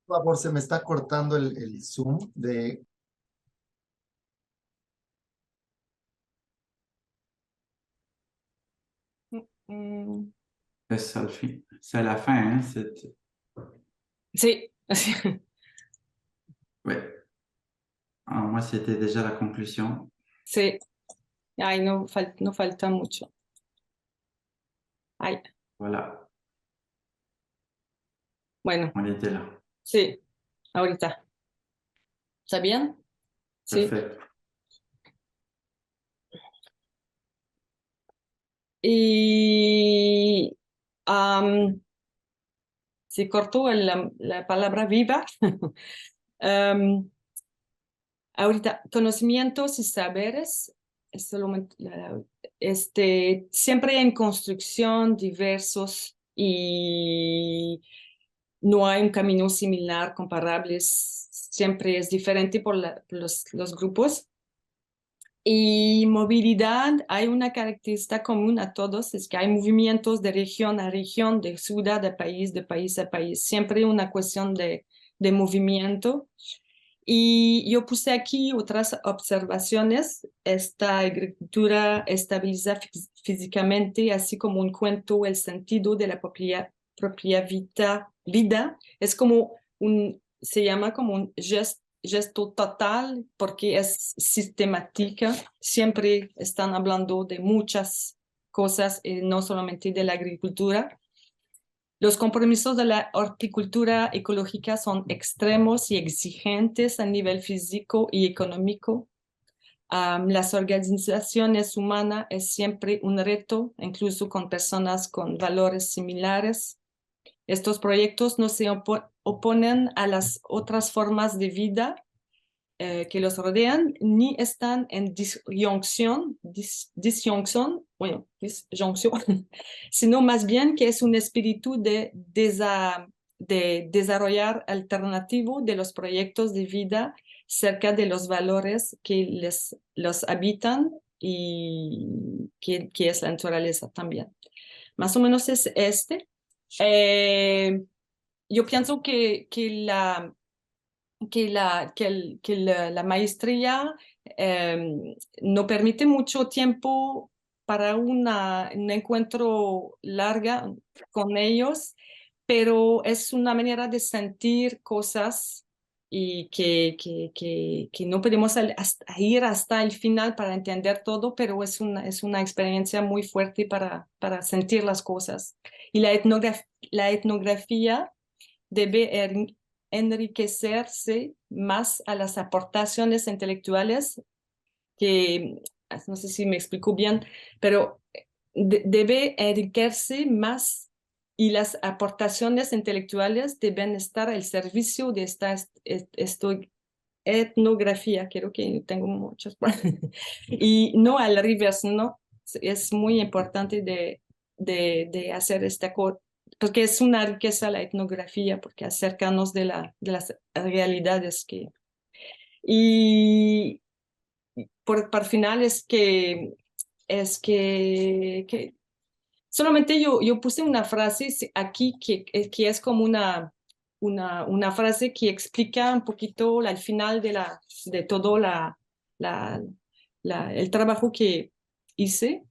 Por favor, se me está cortando el Zoom de... Mm, C'est à la fin, hein? sí, Ouais. Ah, moi, c'était déjà la conclusion. sí. Ay, no falta mucho. Ay, Voilà, bueno, on était là. sí, ahorita. ¿Está bien? Sí. Perfect. Y si corto la palabra viva, am, ahorita, conocimientos y saberes, es siempre en construcción, diversos, y no hay un camino similar, comparables, siempre es diferente por los grupos. Y movilidad, hay una característica común a todos, es que hay movimientos de región a región, de ciudad a país, de país a país, siempre una cuestión de movimiento. Y yo puse aquí otras observaciones. Esta agricultura estabiliza físicamente, así como un cuento, el sentido de la propia vida. Es como se llama como un gesto total porque es sistemática. Siempre están hablando de muchas cosas, no solamente de la agricultura. Los compromisos de la horticultura ecológica son extremos y exigentes a nivel físico y económico. Las organizaciones humanas es siempre un reto, incluso con personas con valores similares. Estos proyectos no se oponen a las otras formas de vida que los rodean, ni están en disjunción, sino más bien que es un espíritu de desarrollar alternativo de los proyectos de vida cerca de los valores que los habitan y que es la naturaleza también. Más o menos es este. Eh, yo pienso que la maestría no permite mucho tiempo para un encuentro larga con ellos, pero es una manera de sentir cosas y que no podemos ir hasta el final para entender todo, pero es una experiencia muy fuerte para sentir las cosas. Y la etnografía debe enriquecerse más a las aportaciones intelectuales que, no sé si me explico bien, pero debe enriquecerse más y las aportaciones intelectuales deben estar al servicio de esta etnografía. Creo que tengo muchas y no al revés, ¿no? Es muy importante de hacer esta cosa porque es una riqueza la etnografía, porque acercarnos de las realidades que... Y por final que solamente yo puse una frase aquí que es como una frase que explica un poquito al final de todo la, el trabajo que hice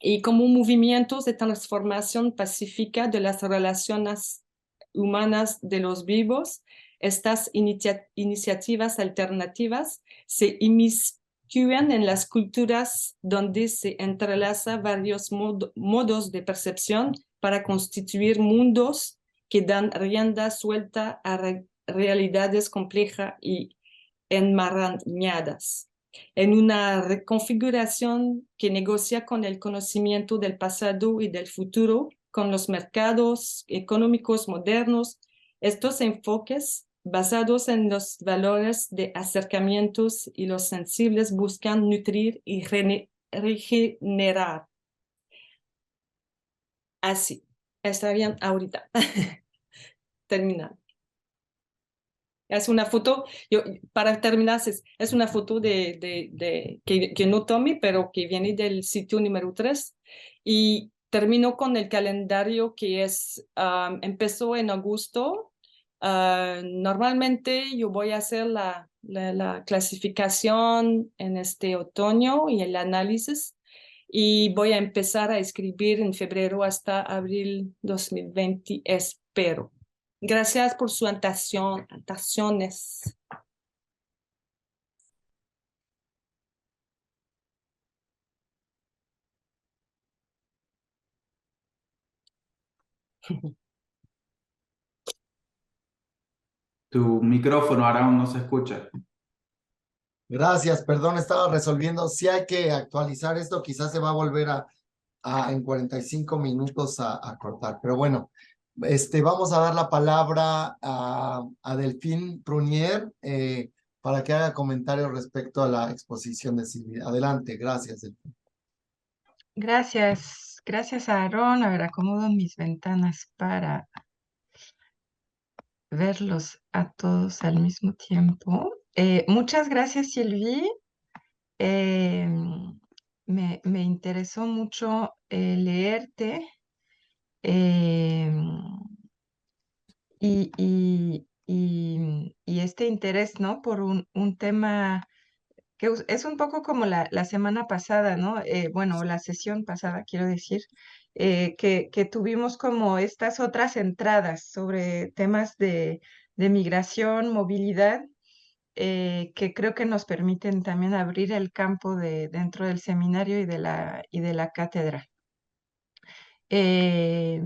y como movimientos de transformación pacífica de las relaciones humanas de los vivos, estas iniciativas alternativas se inmiscuyen en las culturas donde se entrelazan varios modos de percepción para constituir mundos que dan rienda suelta a realidades complejas y enmarañadas en una reconfiguración que negocia con el conocimiento del pasado y del futuro, con los mercados económicos modernos. Estos enfoques, basados en los valores de acercamientos y los sensibles, buscan nutrir y regenerar. Así, está bien ahorita. Terminar. Es una foto, para terminar, es una foto que no tomé, pero que viene del sitio número 3. Y termino con el calendario que empezó en agosto Normalmente yo voy a hacer la clasificación en este otoño y el análisis y voy a empezar a escribir en febrero hasta abril 2020, espero. Gracias por su atenciones. Tu micrófono, Aarón, no se escucha. Gracias, perdón, estaba resolviendo. Si hay que actualizar esto, quizás se va a volver a en 45 minutos a cortar. Pero bueno, vamos a dar la palabra a Delphine Prunier para que haga comentarios respecto a la exposición de Silvia. Adelante, gracias, Delphine. Gracias Aarón. A ver, acomodo mis ventanas para verlos a todos al mismo tiempo. Muchas gracias, Sylvie. Eh, me interesó mucho leerte eh, y este interés, ¿no? Por un tema que es un poco como la semana pasada, ¿no? Bueno, la sesión pasada, quiero decir, que tuvimos como estas otras entradas sobre temas de migración, movilidad, que creo que nos permiten también abrir el campo dentro del seminario y de la cátedra. Eh,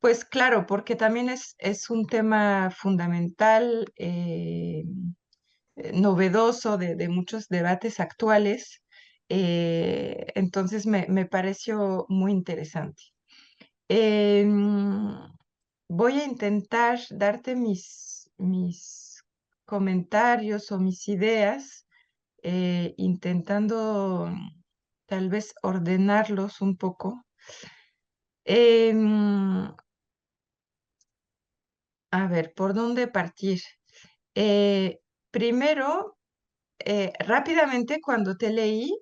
pues claro, porque también es un tema fundamental, novedoso de muchos debates actuales, entonces me pareció muy interesante. Em, Voy a intentar darte mis comentarios o mis ideas, intentando tal vez ordenarlos un poco. Em, a ver, ¿por dónde partir? Eh, Primero, rápidamente cuando te leí,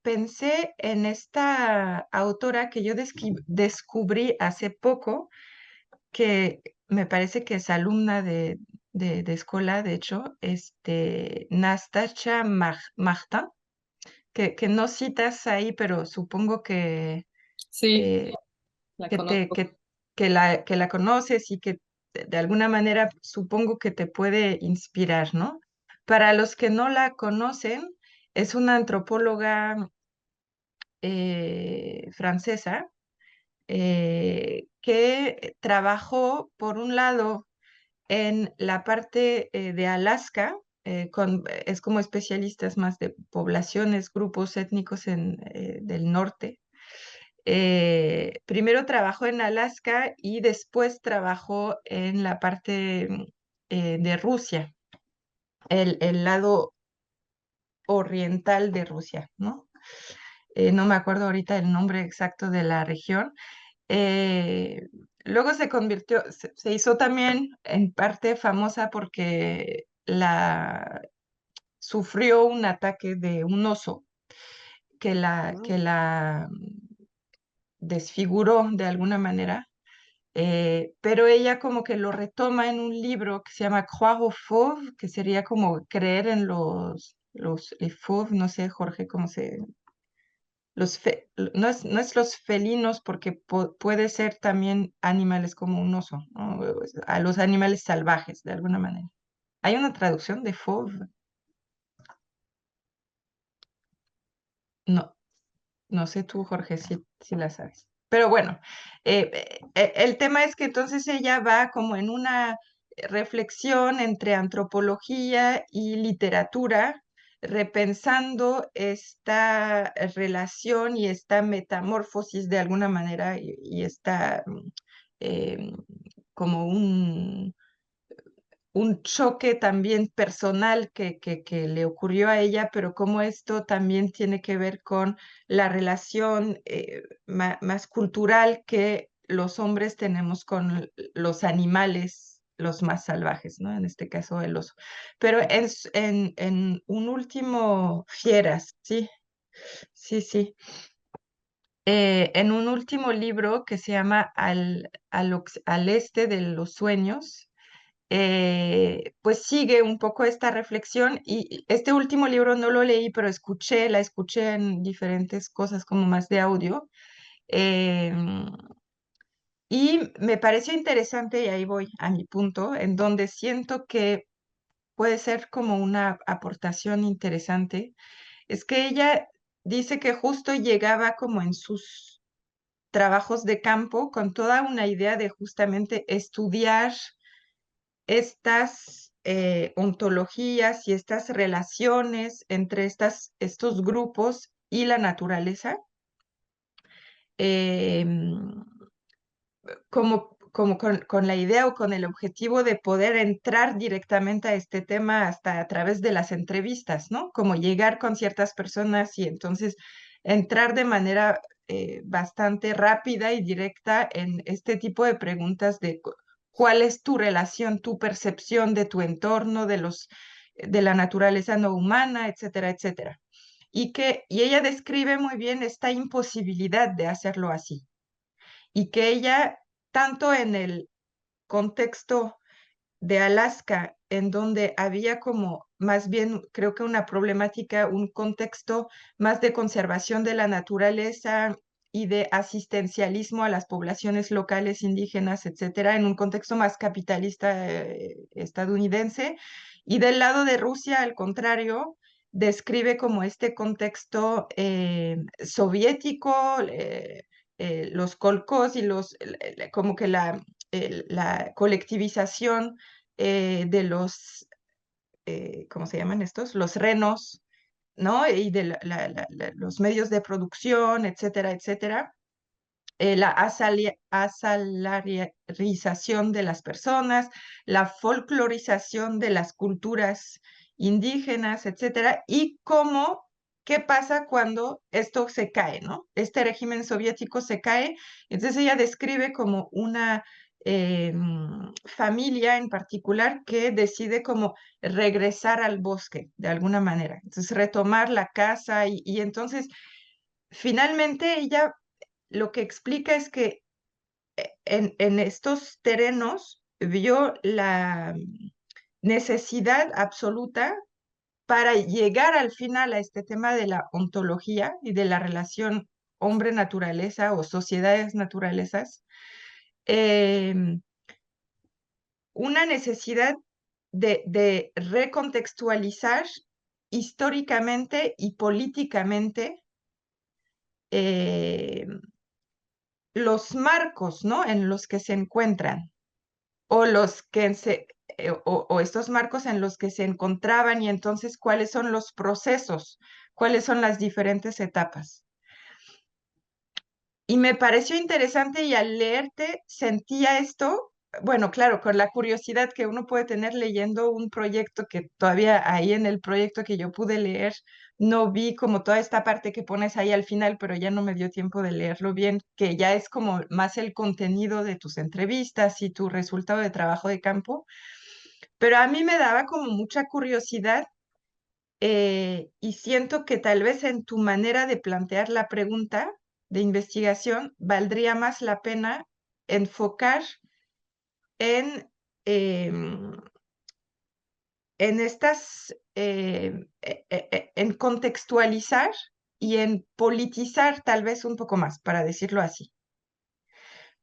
pensé en esta autora que yo descubrí hace poco, que me parece que es alumna de escuela, de hecho, Nastasia Martin, que no citas ahí, pero supongo Sí, eh, la que, te, conozco. que la conoces y que de alguna manera supongo que te puede inspirar, ¿no? Para los que no la conocen, es una antropóloga francesa que trabajó, por un lado, en la parte de Alaska, es como especialistas más de poblaciones, grupos étnicos del norte. Primero trabajó en Alaska y después trabajó en la parte de Rusia, el lado oriental de Rusia, ¿no? No me acuerdo ahorita el nombre exacto de la región. Eh, Luego se hizo también en parte famosa porque sufrió un ataque de un oso que la desfiguró de alguna manera, pero ella como que lo retoma en un libro que se llama Croire aux fauves, que sería como creer en les fauves, no sé, Jorge, cómo se... no es los felinos porque puede ser también animales como un oso, ¿no? A los animales salvajes, de alguna manera. ¿Hay una traducción de fauve? No, no sé tú, Jorge, si la sabes. Pero bueno, el tema es que entonces ella va como en una reflexión entre antropología y literatura, repensando esta relación y esta metamorfosis de alguna manera y esta eh, como un choque también personal que le ocurrió a ella, pero cómo esto también tiene que ver con la relación más cultural que los hombres tenemos con los animales, los más salvajes, ¿no? En este caso el oso. Pero en un último, fieras, sí, sí, sí. En un último libro que se llama al este de los sueños, pues sigue un poco esta reflexión y este último libro no lo leí, pero la escuché en diferentes cosas como más de audio. eh, y me pareció interesante, y ahí voy a mi punto, en donde siento que puede ser como una aportación interesante, es que ella dice que justo llegaba como en sus trabajos de campo con toda una idea de justamente estudiar estas ontologías y estas relaciones entre estos grupos y la naturaleza, em, como con la idea o con el objetivo de poder entrar directamente a este tema hasta a través de las entrevistas, ¿no? Como llegar con ciertas personas y entonces entrar de manera bastante rápida y directa en este tipo de preguntas de cuál es tu relación, tu percepción de tu entorno, de la naturaleza no humana, etcétera, etcétera. Y ella describe muy bien esta imposibilidad de hacerlo así y que ella, tanto en el contexto de Alaska, en donde había como más bien, creo que una problemática, un contexto más de conservación de la naturaleza y de asistencialismo a las poblaciones locales indígenas, etcétera, en un contexto más capitalista estadounidense. Y del lado de Rusia, al contrario, describe como este contexto soviético, los kolkhoz y como que la colectivización de ¿cómo se llaman estos? Los renos, ¿no? Y de los medios de producción, etcétera, etcétera. La asalarización de las personas, la folclorización de las culturas indígenas, etcétera, y qué pasa cuando esto se cae, ¿no? Este régimen soviético se cae. Entonces ella describe como una familia en particular que decide como regresar al bosque de alguna manera. Entonces retomar la casa y entonces finalmente ella lo que explica es que en estos terrenos vio la necesidad absoluta para llegar al final a este tema de la ontología y de la relación hombre-naturaleza o sociedades-naturalezas, una necesidad de recontextualizar históricamente y políticamente eh, los marcos, ¿no? En los que se encuentran o o estos marcos en los que se encontraban y entonces cuáles son los procesos, cuáles son las diferentes etapas. Y me pareció interesante y al leerte sentía esto, bueno, claro, con la curiosidad que uno puede tener leyendo un proyecto que todavía ahí en el proyecto que yo pude leer, no vi como toda esta parte que pones ahí al final, pero ya no me dio tiempo de leerlo bien, que ya es como más el contenido de tus entrevistas y tu resultado de trabajo de campo. Pero a mí me daba como mucha curiosidad y siento que tal vez en tu manera de plantear la pregunta de investigación valdría más la pena enfocar en, em, en en contextualizar y en politizar tal vez un poco más, para decirlo así.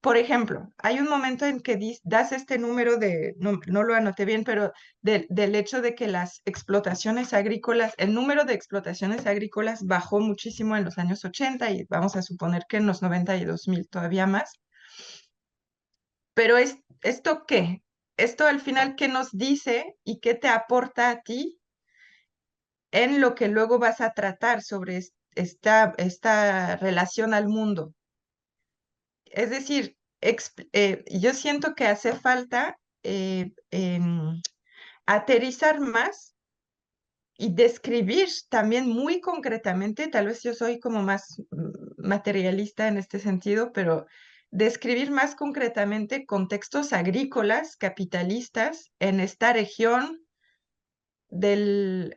Por ejemplo, hay un momento en que das este número no lo anoté bien, pero del hecho de que las explotaciones agrícolas, el número de explotaciones agrícolas bajó muchísimo en los años 80 y vamos a suponer que en los 90 y 2000 todavía más. Pero ¿esto qué? Esto al final, ¿qué nos dice y qué te aporta a ti en lo que luego vas a tratar sobre esta relación al mundo? Es decir, yo siento que hace falta aterrizar más y describir también muy concretamente, tal vez yo soy como más materialista en este sentido, pero describir más concretamente contextos agrícolas, capitalistas en esta región del,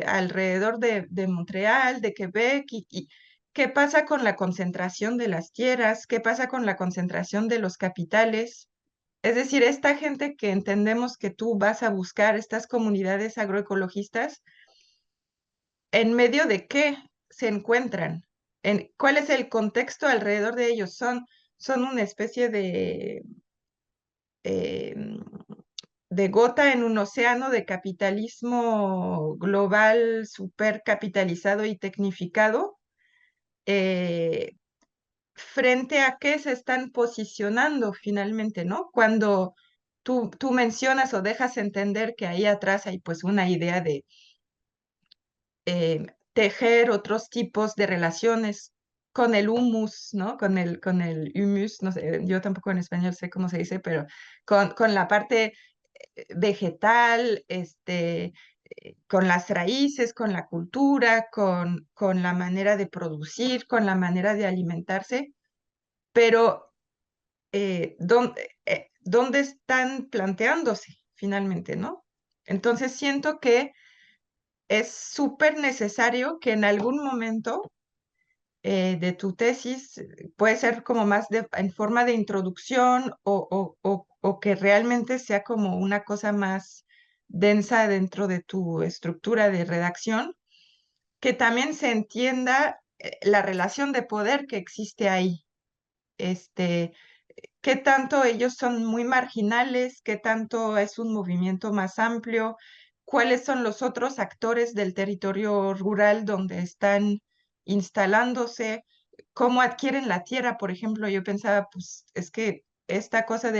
alrededor de Montreal, de Quebec, y qué pasa con la concentración de las tierras, qué pasa con la concentración de los capitales, Es decir, esta gente que entendemos que tú vas a buscar, estas comunidades agroecologistas, ¿en medio de qué se encuentran? ¿Cuál es el contexto alrededor de ellos? Son una especie eh, de gota en un océano de capitalismo global, supercapitalizado y tecnificado. ¿Frente a qué se están posicionando finalmente, ¿no? Cuando tú mencionas o dejas entender que ahí atrás hay pues una idea de tejer otros tipos de relaciones con el humus, ¿no? Con el humus, no sé, yo tampoco en español sé cómo se dice, pero con la parte vegetal, con las raíces, con la cultura, con la manera de producir, con la manera de alimentarse, pero ¿dónde están planteándose finalmente, ¿no? Entonces siento que es súper necesario que en algún momento de tu tesis, puede ser como más en forma de introducción o que realmente sea como una cosa más densa dentro de tu estructura de redacción, que también se entienda la relación de poder que existe ahí. Este, qué tanto ellos son muy marginales, qué tanto es un movimiento más amplio, cuáles son los otros actores del territorio rural donde están instalándose, cómo adquieren la tierra, por ejemplo. Yo pensaba, pues es que esta cosa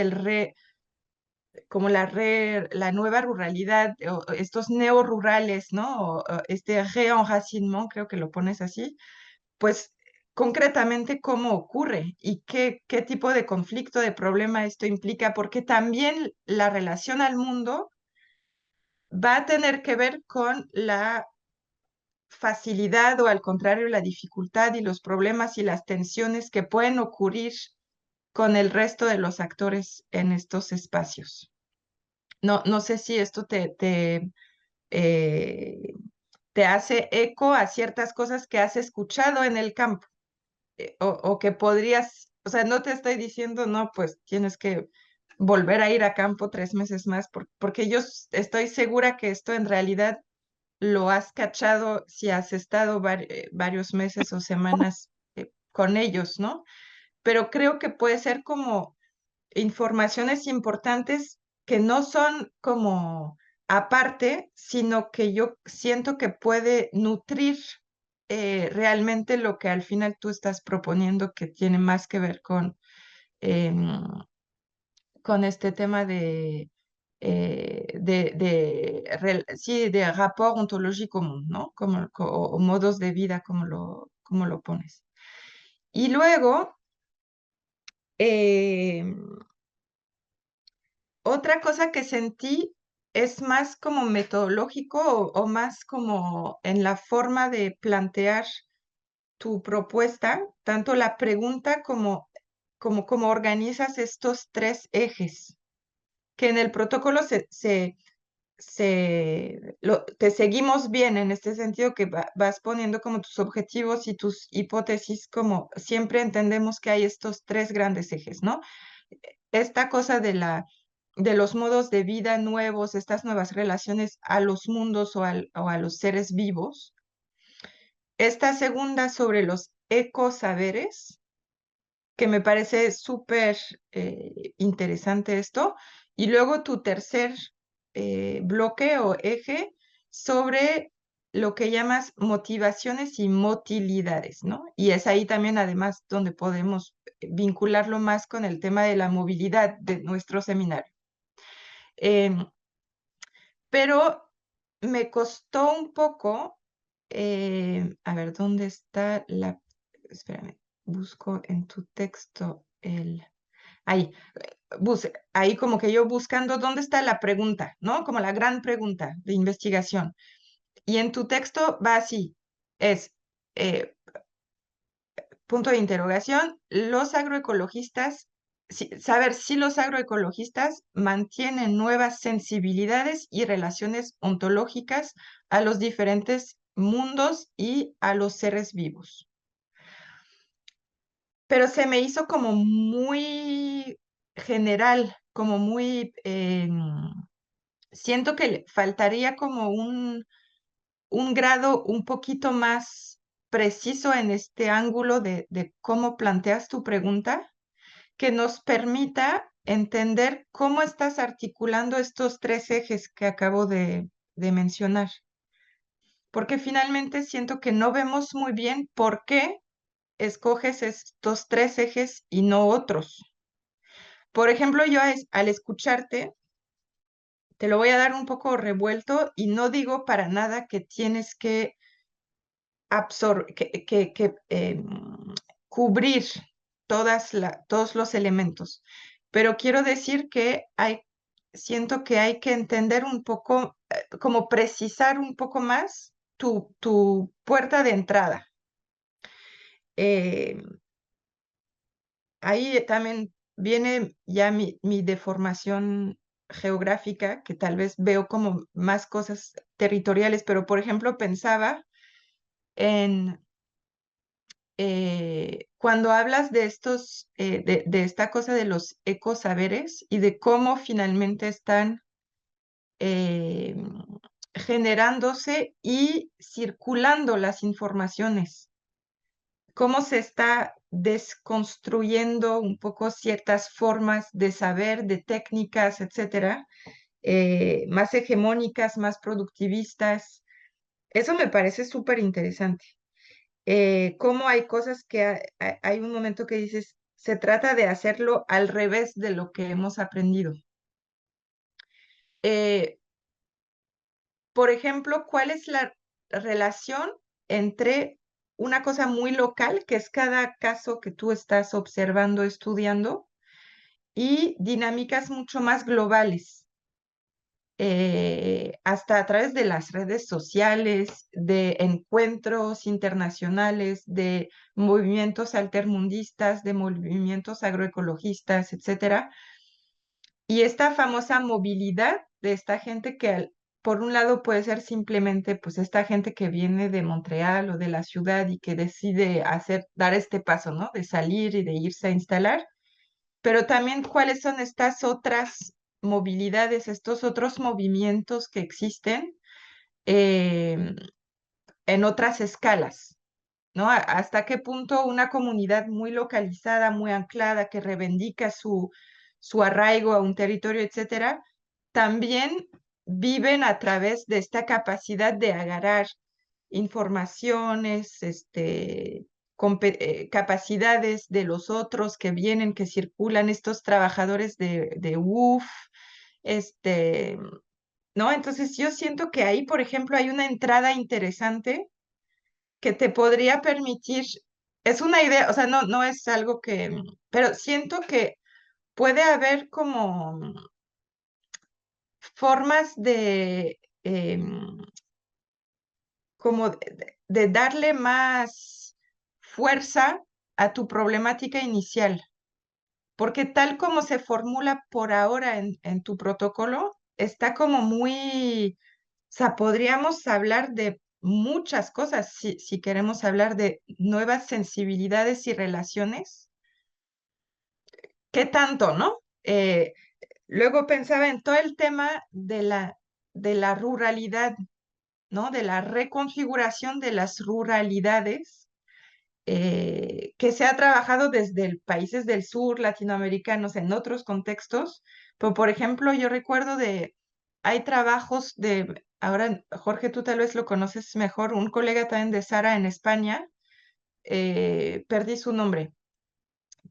como la nueva ruralidad, o estos neorurales, ¿no? O este réenracinement, creo que lo pones así, pues concretamente cómo ocurre y qué tipo de conflicto, de problema esto implica, porque también la relación al mundo va a tener que ver con la facilidad o al contrario la dificultad y los problemas y las tensiones que pueden ocurrir con el resto de los actores en estos espacios. No sé si esto eh, te hace eco a ciertas cosas que has escuchado en el campo. O que podrías, o sea, no te estoy diciendo, no, pues tienes que volver a ir a campo 3 meses más, porque yo estoy segura que esto en realidad lo has cachado si has estado varios meses o semanas con ellos, ¿no? Pero creo que puede ser como informaciones importantes que no son como aparte, sino que yo siento que puede nutrir realmente lo que al final tú estás proponiendo, que tiene más que ver con este tema sí, de rapport ontológico común, ¿no? O modos de vida, como lo pones. Y luego, eh, otra cosa que sentí es más como metodológico o más como en la forma de plantear tu propuesta, tanto la pregunta como organizas estos 3 ejes, que en el protocolo te seguimos bien en este sentido que vas poniendo como tus objetivos y tus hipótesis, como siempre entendemos que hay estos 3 grandes ejes, ¿no? Esta cosa de los modos de vida nuevos, estas nuevas relaciones a los mundos o a los seres vivos. Esta segunda sobre los ecosaberes, que me parece súper interesante esto. Y luego tu tercer bloque o eje sobre lo que llamas motivaciones y motilidades, ¿no? Y es ahí también además donde podemos vincularlo más con el tema de la movilidad de nuestro seminario. Pero me costó un poco, a ver, ¿dónde está espérame, busco en tu texto ahí, ahí como que yo buscando dónde está la pregunta, ¿no? Como la gran pregunta de investigación. Y en tu texto va así, es punto de interrogación, los agroecologistas, saber si los agroecologistas mantienen nuevas sensibilidades y relaciones ontológicas a los diferentes mundos y a los seres vivos. Pero se me hizo como muy general, como muy, siento que le faltaría como un grado un poquito más preciso en este ángulo de cómo planteas tu pregunta, que nos permita entender cómo estás articulando estos tres ejes que acabo de mencionar. Porque finalmente siento que no vemos muy bien por qué escoges estos tres ejes y no otros. Por ejemplo, yo al escucharte, te lo voy a dar un poco revuelto y no digo para nada que tienes que cubrir todos los elementos, pero quiero decir que siento que hay que entender un poco, como precisar un poco más tu puerta de entrada. Eh, Ahí también viene ya mi deformación geográfica, que tal vez veo como más cosas territoriales, pero por ejemplo pensaba en cuando hablas de de esta cosa de los ecosaberes y de cómo finalmente están eh, generándose y circulando las informaciones, cómo se está desconstruyendo un poco ciertas formas de saber, de técnicas, etcétera, más hegemónicas, más productivistas. Eso me parece súper interesante. Cómo hay cosas que hay un momento que dices, se trata de hacerlo al revés de lo que hemos aprendido. Eh, por ejemplo, ¿cuál es la relación entre una cosa muy local, que es cada caso que tú estás observando, estudiando, y dinámicas mucho más globales? Hasta a través de las redes sociales, de encuentros internacionales, de movimientos altermundistas, de movimientos agroecologistas, etcétera. Y esta famosa movilidad de esta gente por un lado puede ser simplemente pues esta gente que viene de Montreal o de la ciudad y que decide dar este paso, ¿no? De salir y de irse a instalar, pero también cuáles son estas otras movilidades, estos otros movimientos que existen eh, en otras escalas, ¿no? Hasta qué punto una comunidad muy localizada, muy anclada, que reivindica su arraigo a un territorio, etcétera, también viven a través de esta capacidad de agarrar informaciones, capacidades de los otros que vienen, que circulan, estos trabajadores de UF, este, ¿no? Entonces yo siento que ahí, por ejemplo, hay una entrada interesante que te podría permitir, es una idea, o sea, no es algo pero siento que puede haber como formas como de darle más fuerza a tu problemática inicial, porque tal como se formula por ahora en tu protocolo, está como muy, o sea, podríamos hablar de muchas cosas si queremos hablar de nuevas sensibilidades y relaciones. ¿Qué tanto, no? Luego pensaba en todo el tema de la ruralidad, ¿no? De la reconfiguración de las ruralidades que se ha trabajado desde países del sur latinoamericanos en otros contextos. Pero, por ejemplo, yo recuerdo hay trabajos ahora Jorge, tú tal vez lo conoces mejor, un colega también de Sara en España, perdí su nombre,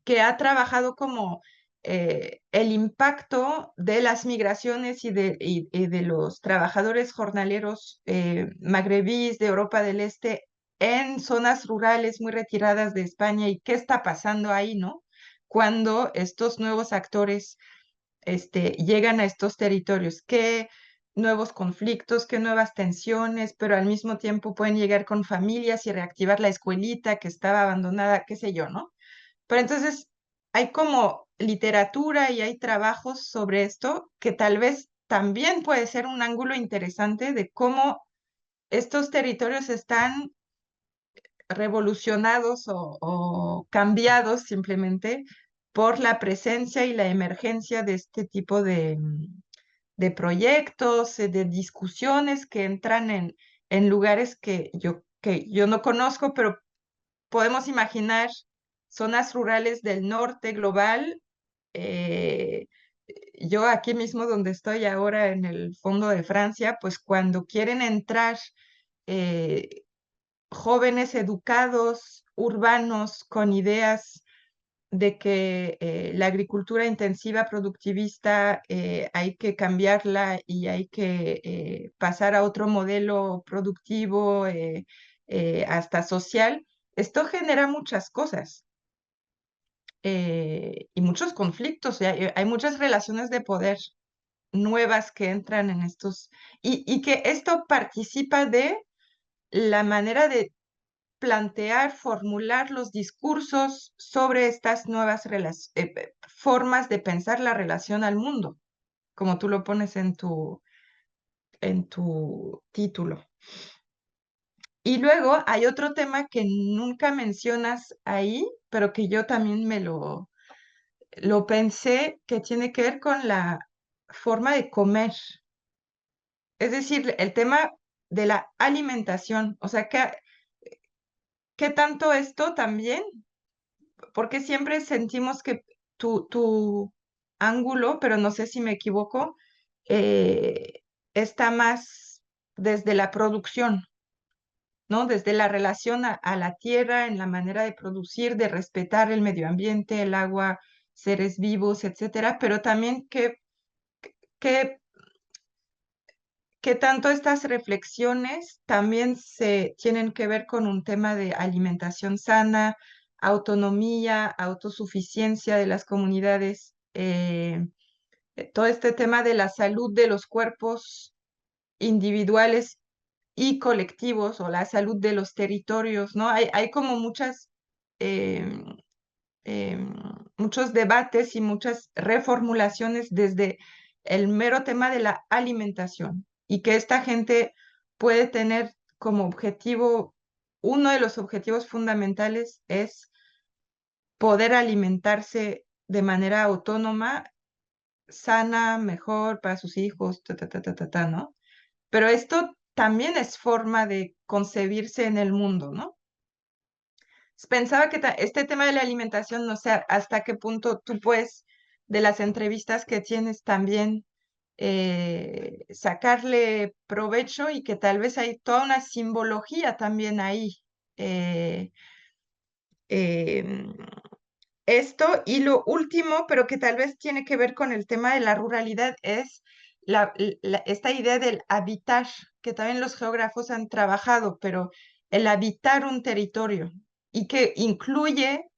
que ha trabajado como el impacto de las migraciones y de los trabajadores jornaleros magrebíes de Europa del Este en zonas rurales muy retiradas de España y qué está pasando ahí, ¿no? Cuando estos nuevos actores llegan a estos territorios, qué nuevos conflictos, qué nuevas tensiones, pero al mismo tiempo pueden llegar con familias y reactivar la escuelita que estaba abandonada, qué sé yo, ¿no? Pero entonces hay como literatura y hay trabajos sobre esto que tal vez también puede ser un ángulo interesante de cómo estos territorios están revolucionados o cambiados simplemente por la presencia y la emergencia de este tipo de proyectos, de discusiones que entran en lugares que yo no conozco, pero podemos imaginar zonas rurales del norte global. eh, yo aquí mismo donde estoy ahora en el fondo de Francia, pues cuando quieren entrar eh, jóvenes educados, urbanos, con ideas de que la agricultura intensiva productivista hay que cambiarla y hay que pasar a otro modelo productivo, hasta social, esto genera muchas cosas y muchos conflictos. Hay muchas relaciones de poder nuevas que entran en estos y que esto participa de la manera de plantear, formular los discursos sobre estas nuevas formas de pensar la relación al mundo, como tú lo pones en tu título. Y luego hay otro tema que nunca mencionas ahí, pero que yo también lo pensé, que tiene que ver con la forma de comer. Es decir, el tema de la alimentación. O sea, ¿qué tanto esto también? Porque siempre sentimos que tu ángulo, pero no sé si me equivoco, está más desde la producción, ¿no? Desde la relación a la tierra, en la manera de producir, de respetar el medio ambiente, el agua, seres vivos, etcétera, pero también que que tanto estas reflexiones también se tienen que ver con un tema de alimentación sana, autonomía, autosuficiencia de las comunidades, todo este tema de la salud de los cuerpos individuales y colectivos o la salud de los territorios, ¿no? Hay como em, em, muchos debates y muchas reformulaciones desde el mero tema de la alimentación y que esta gente puede tener como objetivo, uno de los objetivos fundamentales es poder alimentarse de manera autónoma, sana, mejor para sus hijos, ¿no? Pero esto también es forma de concebirse en el mundo, ¿no? Pensaba que este tema de la alimentación, no sé hasta qué punto tú puedes, de las entrevistas que tienes también, sacarle provecho y que tal vez hay toda una simbología también ahí. eh, em, Esto y lo último, pero que tal vez tiene que ver con el tema de la ruralidad, es esta idea del habitar, que también los geógrafos han trabajado, pero el habitar un territorio y que incluye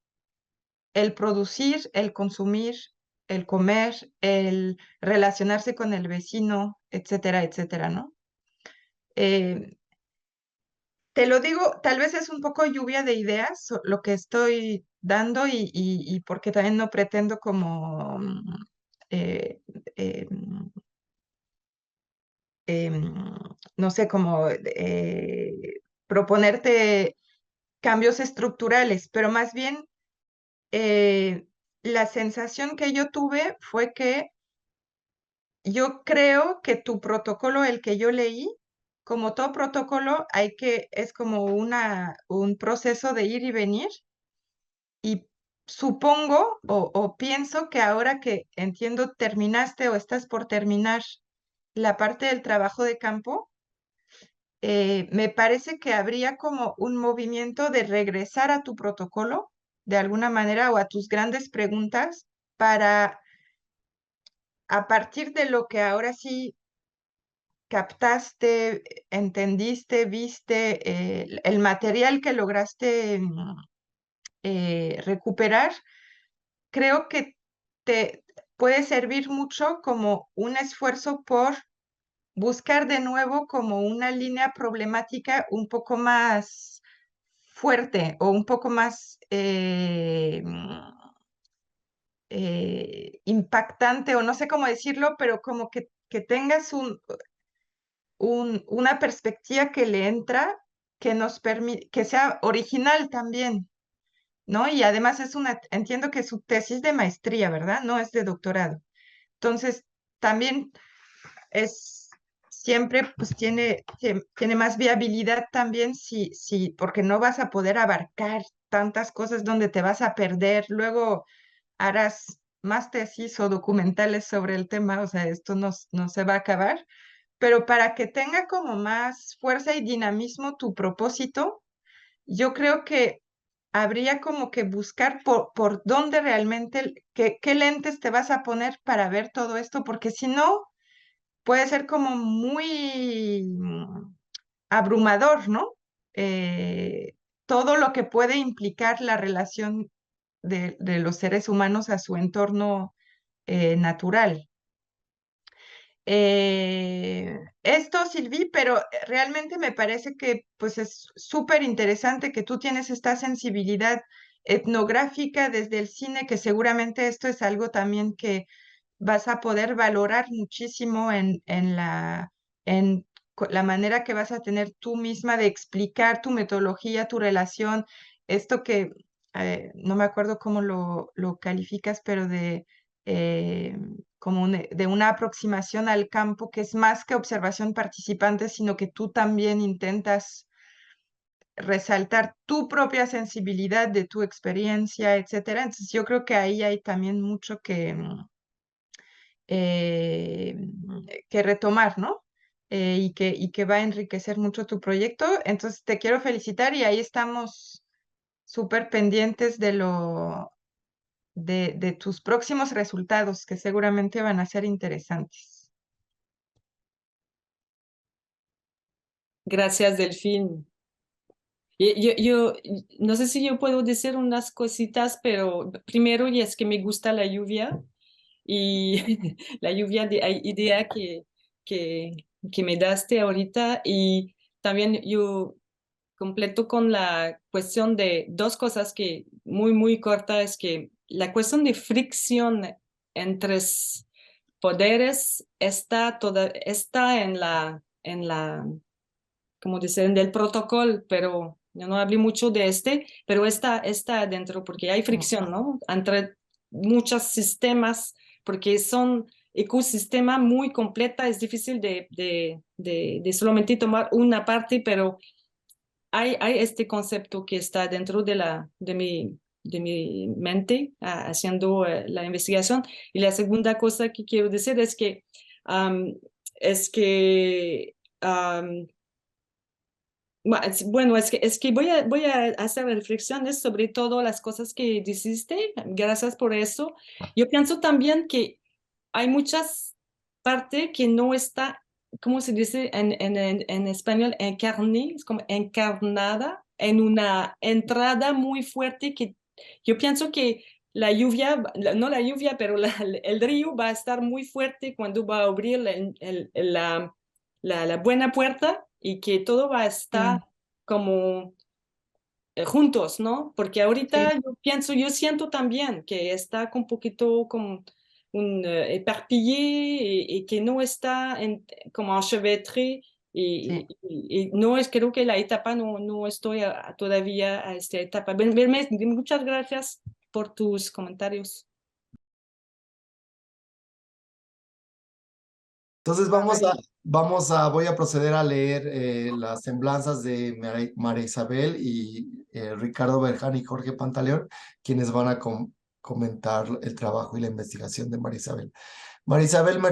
el producir, el consumir, el comer, el relacionarse con el vecino, etcétera, etcétera, ¿no? Eh, Te lo digo, tal vez es un poco lluvia de ideas lo que estoy dando y porque también no pretendo como, eh, em, em, no sé, como proponerte cambios estructurales, pero más bien eh, la sensación que yo tuve fue que yo creo que tu protocolo, el que yo leí, como todo protocolo, es como un proceso de ir y venir. Y supongo o pienso que ahora que entiendo, terminaste o estás por terminar la parte del trabajo de campo, me parece que habría como un movimiento de regresar a tu protocolo de alguna manera o a tus grandes preguntas para, a partir de lo que ahora sí captaste, entendiste, viste, el material que lograste recuperar, creo que te puede servir mucho como un esfuerzo por buscar de nuevo como una línea problemática un poco más fuerte o un poco más impactante o no sé cómo decirlo, pero como que tengas una perspectiva que le entra, que nos permite, que sea original también. ¿no? Y además entiendo que es su tesis de maestría, ¿verdad? No es de doctorado. Entonces, también siempre pues tiene más viabilidad también porque no vas a poder abarcar tantas cosas donde te vas a perder. Luego harás más tesis o documentales sobre el tema, o sea, esto no se va a acabar, pero para que tenga como más fuerza y dinamismo tu propósito, yo creo que habría como que buscar por dónde realmente, qué lentes te vas a poner para ver todo esto, porque si no, puede ser como muy abrumador, ¿no? Eh, Todo lo que puede implicar la relación de los seres humanos a su entorno natural. Esto, Silvi, pero realmente me parece que pues es súper interesante que tú tienes esta sensibilidad etnográfica desde el cine, que seguramente esto es algo también que vas a poder valorar muchísimo en la manera que vas a tener tú misma de explicar tu metodología, tu relación, esto que no me acuerdo cómo lo calificas, pero eh, de una aproximación al campo que es más que observación participante, sino que tú también intentas resaltar tu propia sensibilidad de tu experiencia, etcétera. Entonces yo creo que ahí hay también mucho eh, que retomar, ¿no? Y que va a enriquecer mucho tu proyecto. Entonces te quiero felicitar y ahí estamos súper pendientes de tus próximos resultados, que seguramente van a ser interesantes. Gracias, Delfín. No sé si yo puedo decir unas cositas, pero primero y es que me gusta la lluvia y la lluvia de idea que, que me daste ahorita y también yo completo con la cuestión de dos cosas que muy corta es que la cuestión de fricción entre poderes está en la como dicen, del protocolo, pero yo no hablé mucho de pero está adentro porque hay fricción, ¿no? Entre muchos sistemas, porque son ecosistema muy completa, es difícil de solamente tomar una parte, pero hay este concepto que está dentro de mi mente haciendo la investigación. Y la segunda cosa que quiero decir um, es que bueno, es que voy a hacer reflexiones sobre todo las cosas que dijiste. Gracias por eso. Yo pienso también que hay muchas partes que no está, ¿cómo se dice en español? Encarné, es como encarnada en una entrada muy fuerte que yo pienso que la lluvia, no la lluvia, pero el río va a estar muy fuerte cuando va a abrir la buena puerta y que todo va a estar como juntos, ¿no? Porque ahorita Sí, yo siento también que está un poquito como un éparpillé y que no está como enchevêtré sí. y no es, creo que la etapa no estoy todavía a esta etapa. Muchas gracias por tus comentarios. Entonces Ay, voy a proceder a leer las semblanzas de María Isabel y Ricardo Berján y Jorge Pantaleón, quienes van a comentar el trabajo y la investigación de María Isabel. María Isabel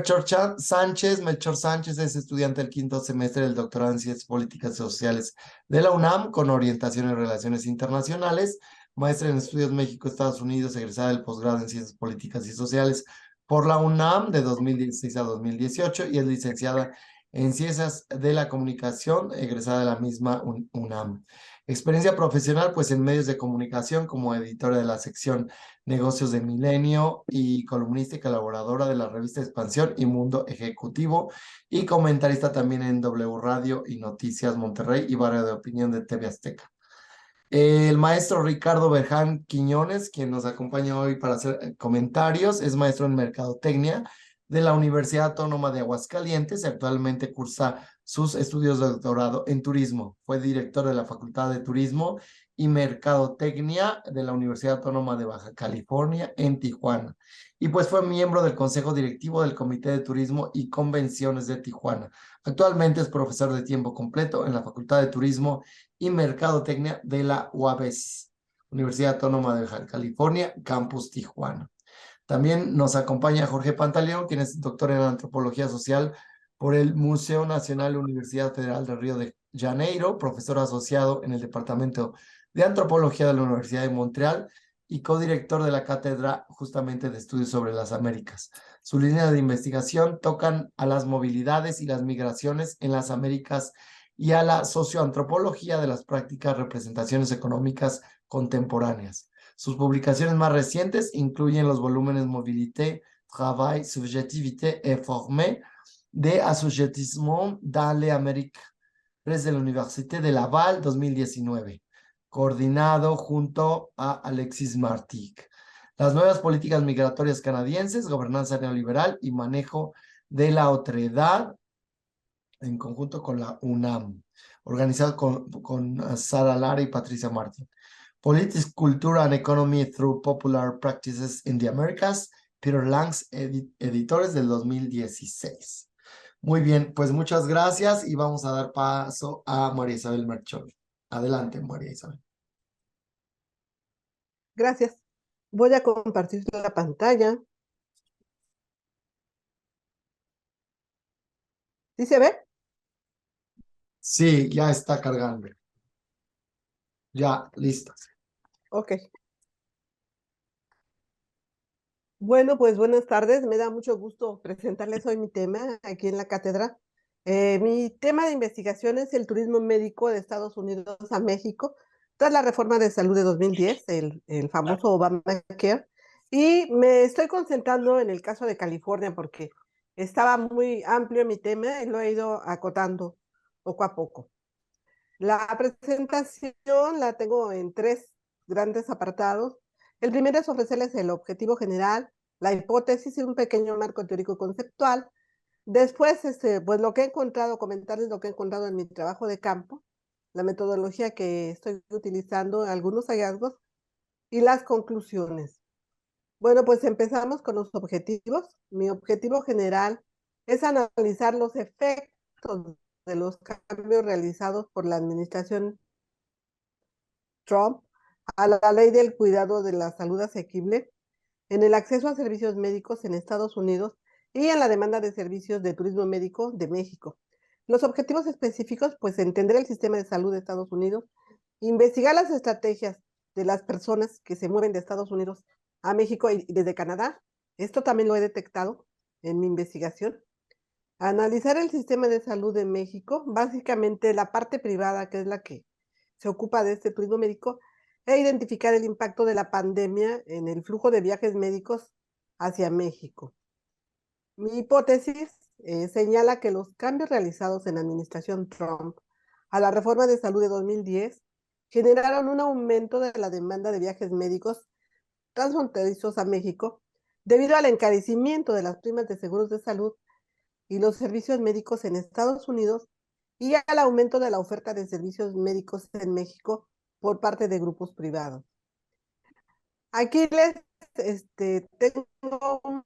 Sánchez. Melchor Sánchez es estudiante del quinto semestre del doctorado en Ciencias Políticas y Sociales de la UNAM, con orientación en Relaciones Internacionales, maestra en Estudios México-Estados Unidos, egresada del posgrado en Ciencias Políticas y Sociales por la UNAM de 2016 a 2018 y es licenciada en Ciencias de la Comunicación, egresada de la misma UNAM. Experiencia profesional, pues en medios de comunicación como editora de la sección Negocios de Milenio y columnista y colaboradora de la revista Expansión y Mundo Ejecutivo y comentarista también en W Radio y Noticias Monterrey y Barrio de Opinión de TV Azteca. El maestro Ricardo Berján Quiñones, quien nos acompaña hoy para hacer comentarios, es maestro en Mercadotecnia de la Universidad Autónoma de Aguascalientes y actualmente cursa sus estudios de doctorado en turismo. Fue director de la Facultad de Turismo y Mercadotecnia de la Universidad Autónoma de Baja California en Tijuana. Y pues fue miembro del Consejo Directivo del Comité de Turismo y Convenciones de Tijuana. Actualmente es profesor de tiempo completo en la Facultad de Turismo y Mercadotecnia de la UABC, Universidad Autónoma de Baja California, Campus Tijuana. También nos acompaña Jorge Pantaleón, quien es doctor en Antropología Social por el Museo Nacional de la Universidad Federal de Río de Janeiro, profesor asociado en el Departamento de Antropología de la Universidad de Montreal y codirector de la Cátedra justamente de Estudios sobre las Américas. Su línea de investigación tocan a las movilidades y las migraciones en las Américas y a la socioantropología de las prácticas representaciones económicas contemporáneas. Sus publicaciones más recientes incluyen los volúmenes Mobilité, Travail, Subjectivité et Formé de Assujettissement dans les Amériques, desde la Université de Laval 2019, coordinado junto a Alexis Martic. Las nuevas políticas migratorias canadienses, gobernanza neoliberal y manejo de la otredad, en conjunto con la UNAM, organizado con Sara Lara y Patricia Martin. Politics, Culture and Economy Through Popular Practices in the Americas, Peter Langs, editores del 2016. Muy bien, pues muchas gracias y vamos a dar paso a María Isabel Merchol. Adelante, María Isabel. Gracias. Voy a compartir la pantalla. ¿Sí se ve? Sí, ya está cargando. Ya, listas. Ok. Bueno, pues buenas tardes. Me da mucho gusto presentarles hoy mi tema aquí en la cátedra. Mi tema de investigación es el turismo médico de Estados Unidos a México tras la reforma de salud de 2010, el famoso Obamacare. Y me estoy concentrando en el caso de California porque estaba muy amplio mi tema y lo he ido acotando poco a poco. La presentación la tengo en 3 grandes apartados. El primero es ofrecerles el objetivo general, la hipótesis y un pequeño marco teórico conceptual. Después, pues lo que he encontrado, comentarles lo que he encontrado en mi trabajo de campo, la metodología que estoy utilizando, algunos hallazgos y las conclusiones. Bueno, pues empezamos con los objetivos. Mi objetivo general es analizar los efectos de los cambios realizados por la administración Trump a la ley del cuidado de la salud asequible en el acceso a servicios médicos en Estados Unidos y en la demanda de servicios de turismo médico de México. Los objetivos específicos, pues entender el sistema de salud de Estados Unidos, investigar las estrategias de las personas que se mueven de Estados Unidos a México y desde Canadá. Esto también lo he detectado en mi investigación. Analizar el sistema de salud de México, básicamente la parte privada, que es la que se ocupa de este turismo médico, e identificar el impacto de la pandemia en el flujo de viajes médicos hacia México. Mi hipótesis señala que los cambios realizados en la administración Trump a la reforma de salud de 2010 generaron un aumento de la demanda de viajes médicos transfronterizos a México debido al encarecimiento de las primas de seguros de salud y los servicios médicos en Estados Unidos y al aumento de la oferta de servicios médicos en México por parte de grupos privados. Aquí les tengo un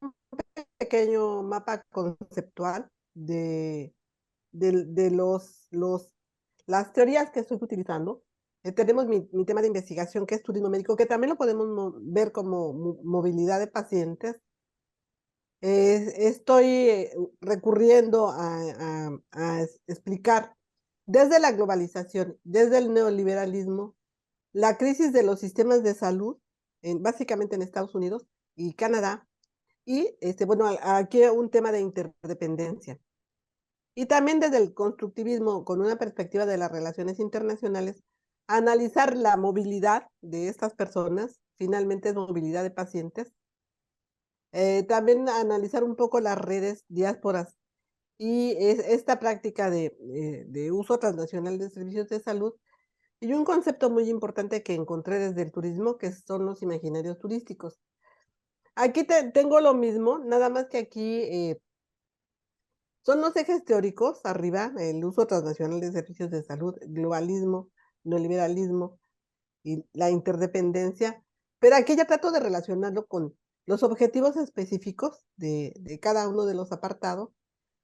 pequeño mapa conceptual de las teorías que estoy utilizando. Tenemos mi tema de investigación, que es turismo médico, que también lo podemos ver como movilidad de pacientes. Estoy recurriendo a explicar desde la globalización, desde el neoliberalismo, la crisis de los sistemas de salud, básicamente en Estados Unidos y Canadá, y bueno, aquí un tema de interdependencia. Y también desde el constructivismo, con una perspectiva de las relaciones internacionales, analizar la movilidad de estas personas, finalmente es movilidad de pacientes. También analizar un poco las redes diásporas y esta práctica de uso transnacional de servicios de salud. Y un concepto muy importante que encontré desde el turismo, que son los imaginarios turísticos. Aquí tengo lo mismo, nada más que aquí Son los ejes teóricos arriba, el uso transnacional de servicios de salud, globalismo, neoliberalismo y la interdependencia, pero aquí ya trato de relacionarlo con los objetivos específicos de cada uno de los apartados,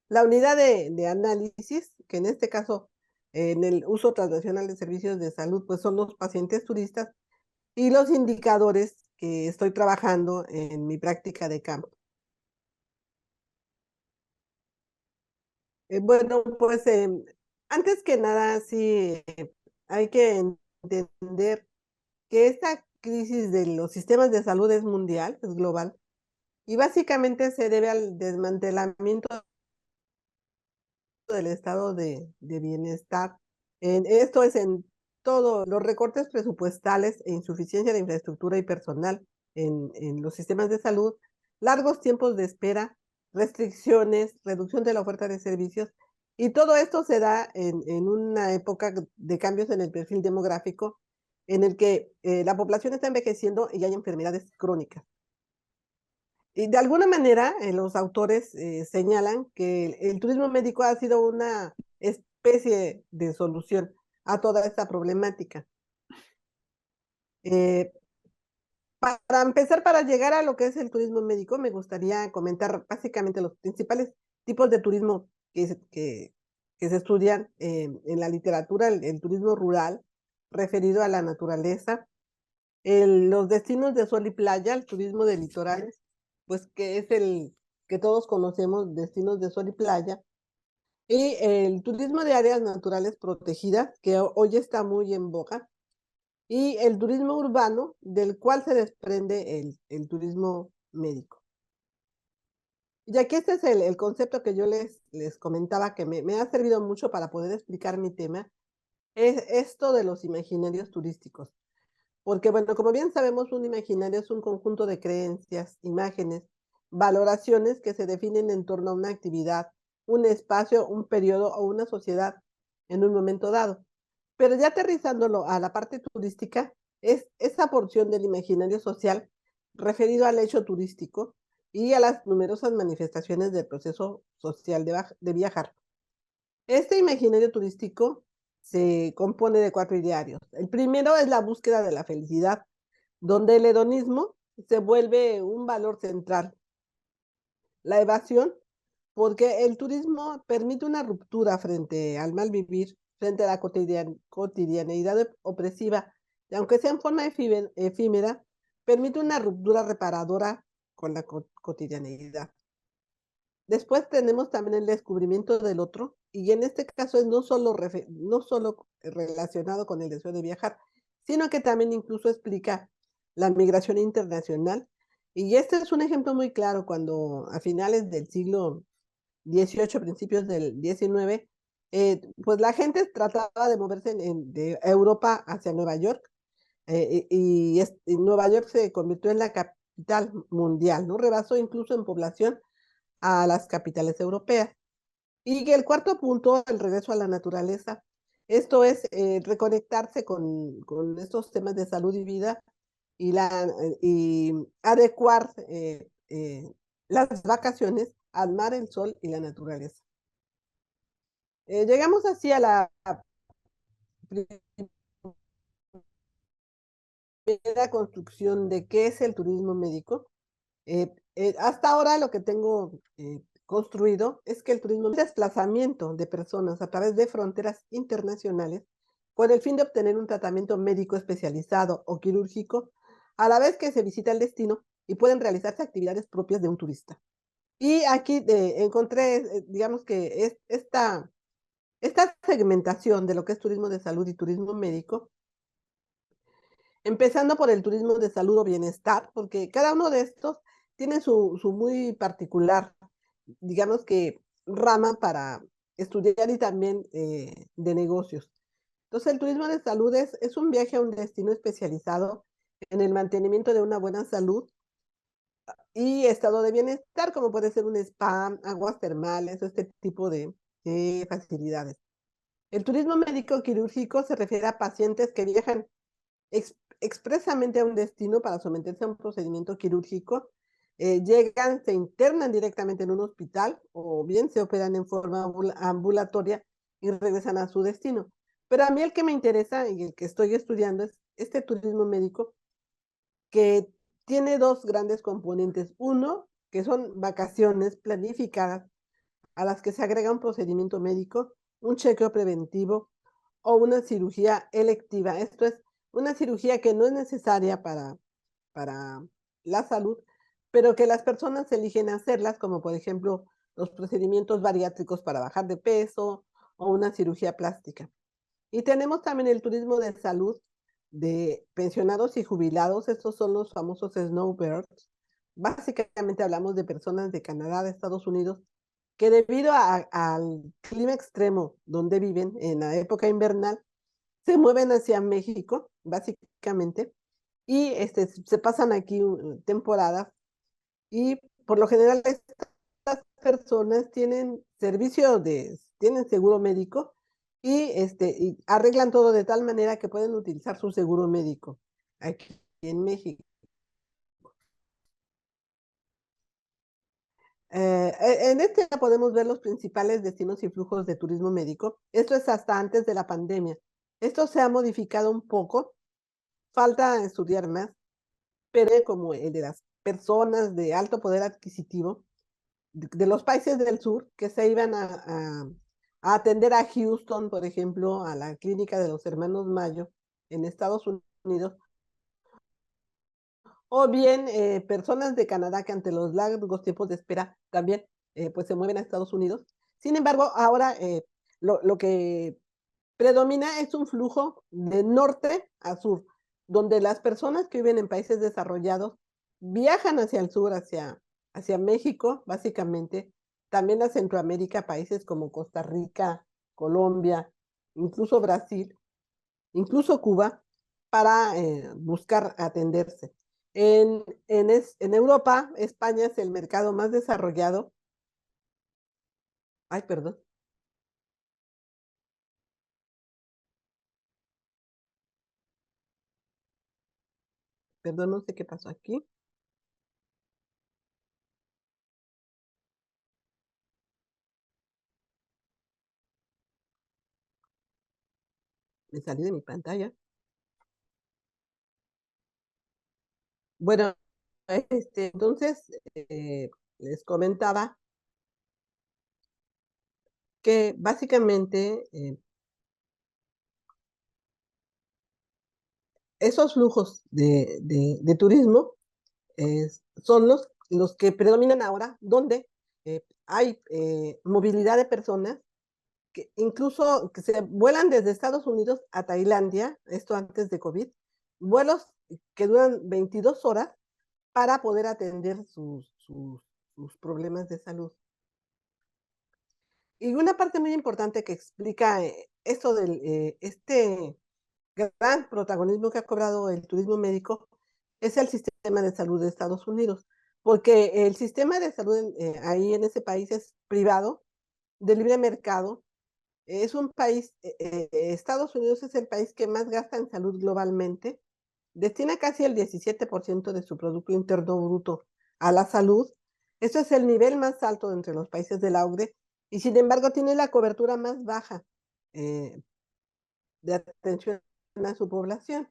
la unidad de análisis, que en este caso, en el uso transnacional de servicios de salud, pues son los pacientes turistas, y los indicadores que estoy trabajando en mi práctica de campo. Bueno, pues antes que nada, sí, hay que entender que esta crisis de los sistemas de salud es mundial, es global, y básicamente se debe al desmantelamiento del estado de bienestar. Esto es en todos los recortes presupuestales e insuficiencia de infraestructura y personal en los sistemas de salud, largos tiempos de espera, restricciones, reducción de la oferta de servicios, y todo esto se da en una época de cambios en el perfil demográfico, en el que la población está envejeciendo y hay enfermedades crónicas. Y de alguna manera, los autores señalan que el turismo médico ha sido una especie de solución a toda esta problemática. Para empezar, para llegar a lo que es el turismo médico, me gustaría comentar básicamente los principales tipos de turismo que se estudian en la literatura: el turismo rural, referido a la naturaleza, los destinos de sol y playa, el turismo de litorales, pues que es el que todos conocemos, destinos de sol y playa, y el turismo de áreas naturales protegidas, que hoy está muy en boga, y el turismo urbano, del cual se desprende el turismo médico. Y aquí este es el concepto que yo les comentaba, que me ha servido mucho para poder explicar mi tema, es esto de los imaginarios turísticos. Porque, bueno, como bien sabemos, un imaginario es un conjunto de creencias, imágenes, valoraciones que se definen en torno a una actividad, un espacio, un periodo o una sociedad en un momento dado. Pero ya aterrizándolo a la parte turística, es esa porción del imaginario social referido al hecho turístico y a las numerosas manifestaciones del proceso social de viajar. Este imaginario turístico se compone de 4 idearios. El primero es la búsqueda de la felicidad, donde el hedonismo se vuelve un valor central. La evasión, porque el turismo permite una ruptura frente al mal vivir, frente a la cotidianeidad opresiva, y aunque sea en forma efímera, permite una ruptura reparadora con la cotidianeidad. Después tenemos también el descubrimiento del otro, y en este caso es no solo relacionado con el deseo de viajar, sino que también incluso explica la migración internacional. Y este es un ejemplo muy claro cuando a finales del siglo XVIII, principios del XIX, pues la gente trataba de moverse de Europa hacia Nueva York, y Nueva York se convirtió en la capital mundial, ¿no? Rebasó incluso en población a las capitales europeas. Y el cuarto punto, el regreso a la naturaleza. Esto es reconectarse con estos temas de salud y vida y adecuar las vacaciones al mar, el sol y la naturaleza. Llegamos así a la primera construcción de qué es el turismo médico. Hasta ahora lo que tengo construido es que el turismo es el desplazamiento de personas a través de fronteras internacionales con el fin de obtener un tratamiento médico especializado o quirúrgico, a la vez que se visita el destino y pueden realizarse actividades propias de un turista. Y aquí encontré, digamos que esta segmentación de lo que es turismo de salud y turismo médico, empezando por el turismo de salud o bienestar, porque cada uno de estos tiene su muy particular, digamos que, rama para estudiar y también de negocios. Entonces, el turismo de salud es un viaje a un destino especializado en el mantenimiento de una buena salud y estado de bienestar, como puede ser un spa, aguas termales o este tipo de facilidades. El turismo médico quirúrgico se refiere a pacientes que viajan expresamente a un destino para someterse a un procedimiento quirúrgico llegan, se internan directamente en un hospital o bien se operan en forma ambulatoria y regresan a su destino. Pero a mí el que me interesa y el que estoy estudiando es este turismo médico que tiene dos grandes componentes. Uno, que son vacaciones planificadas a las que se agrega un procedimiento médico, un chequeo preventivo o una cirugía electiva. Esto es una cirugía que no es necesaria para la salud, pero que las personas eligen hacerlas, como por ejemplo los procedimientos bariátricos para bajar de peso o una cirugía plástica. Y tenemos también el turismo de salud de pensionados y jubilados. Estos son los famosos snowbirds. Básicamente hablamos de personas de Canadá, de Estados Unidos, que debido al clima extremo donde viven en la época invernal, se mueven hacia México, básicamente, y se pasan aquí temporadas. Y por lo general estas personas tienen tienen seguro médico y arreglan todo de tal manera que pueden utilizar su seguro médico aquí en México. En este podemos ver los principales destinos y flujos de turismo médico. Esto es hasta antes de la pandemia. Esto se ha modificado un poco, falta estudiar más, pero como el de las personas de alto poder adquisitivo de los países del sur que se iban a atender a Houston, por ejemplo, a la clínica de los hermanos Mayo en Estados Unidos, o bien personas de Canadá que ante los largos tiempos de espera también pues se mueven a Estados Unidos. Sin embargo, ahora lo que predomina es un flujo de norte a sur, donde las personas que viven en países desarrollados viajan hacia el sur, hacia México, básicamente, también a Centroamérica, países como Costa Rica, Colombia, incluso Brasil, incluso Cuba, para buscar atenderse. En Europa, España es el mercado más desarrollado. Ay, perdón. Perdón, no sé qué pasó aquí. Me salí de mi pantalla. Bueno, entonces les comentaba que básicamente esos flujos de turismo son los que predominan ahora, donde hay movilidad de personas que incluso que se vuelan desde Estados Unidos a Tailandia, esto antes de COVID, vuelos que duran 22 horas para poder atender sus problemas de salud. Y una parte muy importante que explica esto del este gran protagonismo que ha cobrado el turismo médico es el sistema de salud de Estados Unidos, porque el sistema de salud ahí en ese país es privado, de libre mercado. Es un país, Estados Unidos es el país que más gasta en salud globalmente, destina casi el 17% de su Producto Interno Bruto a la salud. Eso es el nivel más alto entre los países de la OCDE y sin embargo tiene la cobertura más baja de atención a su población.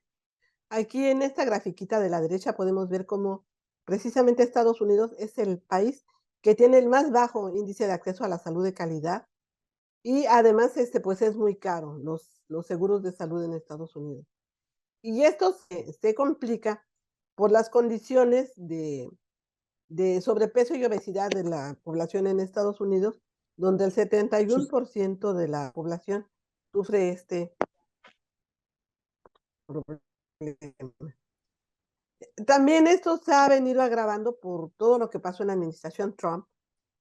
Aquí en esta grafiquita de la derecha podemos ver cómo precisamente Estados Unidos es el país que tiene el más bajo índice de acceso a la salud de calidad y además pues es muy caro los seguros de salud en Estados Unidos. Y esto se complica por las condiciones de sobrepeso y obesidad de la población en Estados Unidos, donde el 71% de la población sufre este problema. También esto se ha venido agravando por todo lo que pasó en la administración Trump,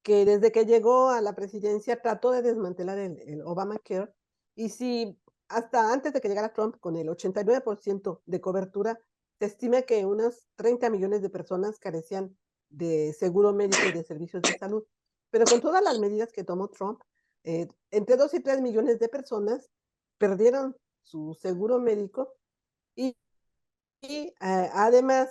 que desde que llegó a la presidencia trató de desmantelar el Obamacare, y si hasta antes de que llegara Trump con el 89% de cobertura, se estima que unos 30 millones de personas carecían de seguro médico y de servicios de salud. Pero con todas las medidas que tomó Trump, entre 2 y 3 millones de personas perdieron su seguro médico y además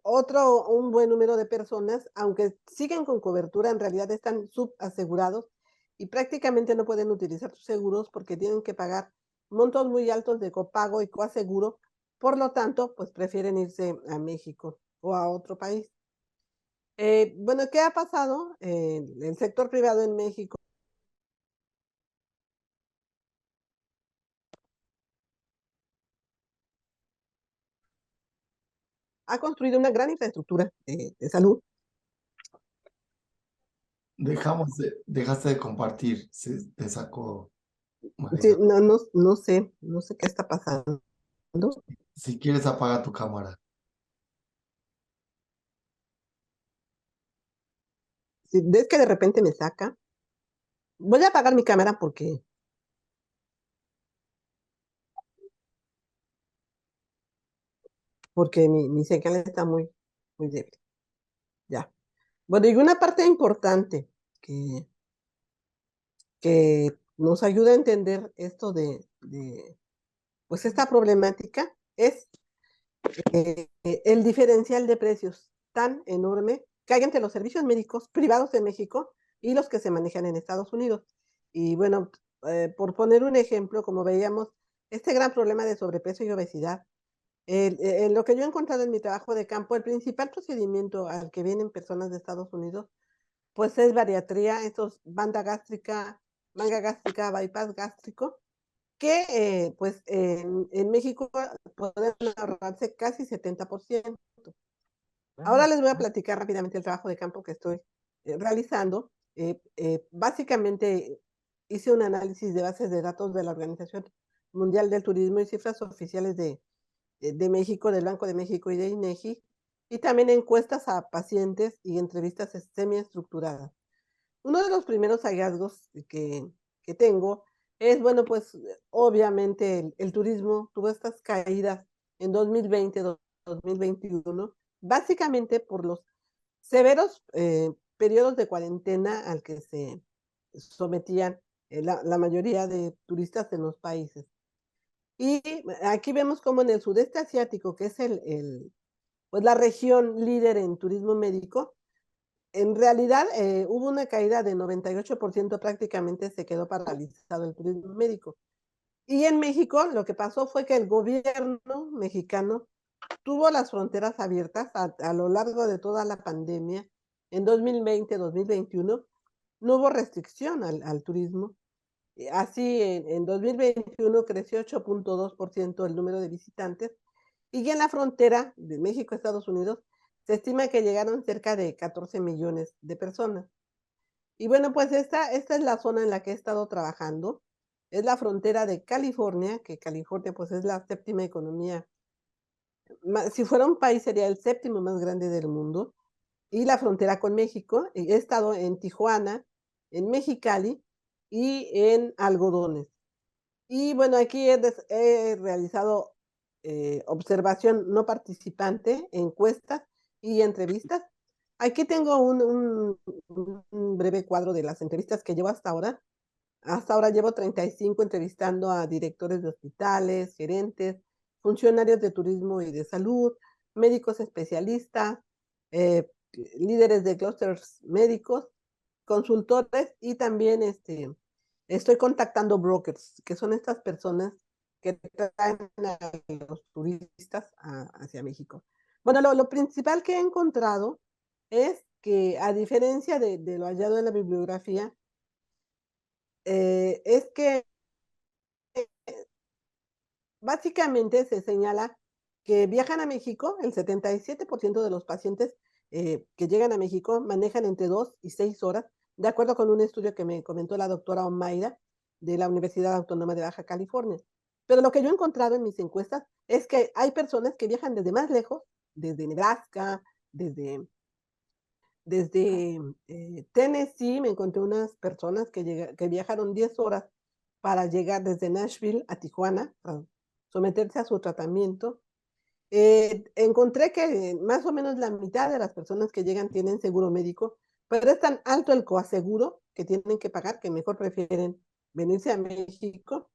un buen número de personas, aunque siguen con cobertura, en realidad están subasegurados y prácticamente no pueden utilizar sus seguros porque tienen que pagar montos muy altos de copago y coaseguro. Por lo tanto, pues prefieren irse a México o a otro país. Bueno, ¿qué ha pasado? El sector privado en México ha construido una gran infraestructura de salud. Dejaste de compartir, te sacó. Sí, María. no sé qué está pasando. Si quieres, apaga tu cámara. Si ves que de repente me saca, voy a apagar mi cámara porque mi señal está muy débil. Ya. Bueno, y una parte importante que nos ayuda a entender esto pues esta problemática es el diferencial de precios tan enorme que hay entre los servicios médicos privados en México y los que se manejan en Estados Unidos. Y bueno, por poner un ejemplo, como veíamos, este gran problema de sobrepeso y obesidad, en lo que yo he encontrado en mi trabajo de campo, el principal procedimiento al que vienen personas de Estados Unidos, pues es bariatría, estos manga gástrica, bypass gástrico, que pues en México pueden ahorrarse casi 70%. Ahora les voy a platicar rápidamente el trabajo de campo que estoy realizando. Básicamente hice un análisis de bases de datos de la Organización Mundial del Turismo y cifras oficiales de México, del Banco de México y de INEGI, y también encuestas a pacientes y entrevistas semiestructuradas. Uno de los primeros hallazgos que tengo es, bueno, pues obviamente el turismo tuvo estas caídas en 2020, 2021, básicamente por los severos periodos de cuarentena al que se sometían la mayoría de turistas en los países. Y aquí vemos como en el sudeste asiático, que es pues la región líder en turismo médico, en realidad hubo una caída de 98%, prácticamente se quedó paralizado el turismo médico. Y en México lo que pasó fue que el gobierno mexicano tuvo las fronteras abiertas a lo largo de toda la pandemia. En 2020, 2021 no hubo restricción al turismo. Así en 2021 creció 8.2% el número de visitantes y en la frontera de México a Estados Unidos se estima que llegaron cerca de 14 millones de personas. Y bueno, pues esta es la zona en la que he estado trabajando. Es la frontera de California, que California pues es la séptima economía. Si fuera un país sería el séptimo más grande del mundo. Y la frontera con México. He estado en Tijuana, en Mexicali y en Algodones. Y bueno, aquí he realizado observación no participante, encuestas y entrevistas. Aquí tengo un breve cuadro de las entrevistas que llevo hasta ahora. Hasta ahora llevo 35 entrevistando a directores de hospitales, gerentes, funcionarios de turismo y de salud, médicos especialistas, líderes de clústeres médicos, consultores y también estoy contactando brokers, que son estas personas que traen a los turistas hacia México. Bueno, lo principal que he encontrado es que a diferencia de lo hallado en la bibliografía, es que básicamente se señala que viajan a México, el 77% de los pacientes que llegan a México manejan entre 2 y 6 horas, de acuerdo con un estudio que me comentó la doctora Omaira de la Universidad Autónoma de Baja California. Pero lo que yo he encontrado en mis encuestas es que hay personas que viajan desde más lejos, desde Nebraska, desde Tennessee. Me encontré unas personas que viajaron 10 horas para llegar desde Nashville a Tijuana, a someterse a su tratamiento. Encontré que más o menos la mitad de las personas que llegan tienen seguro médico, pero es tan alto el coaseguro que tienen que pagar que mejor prefieren venirse a México.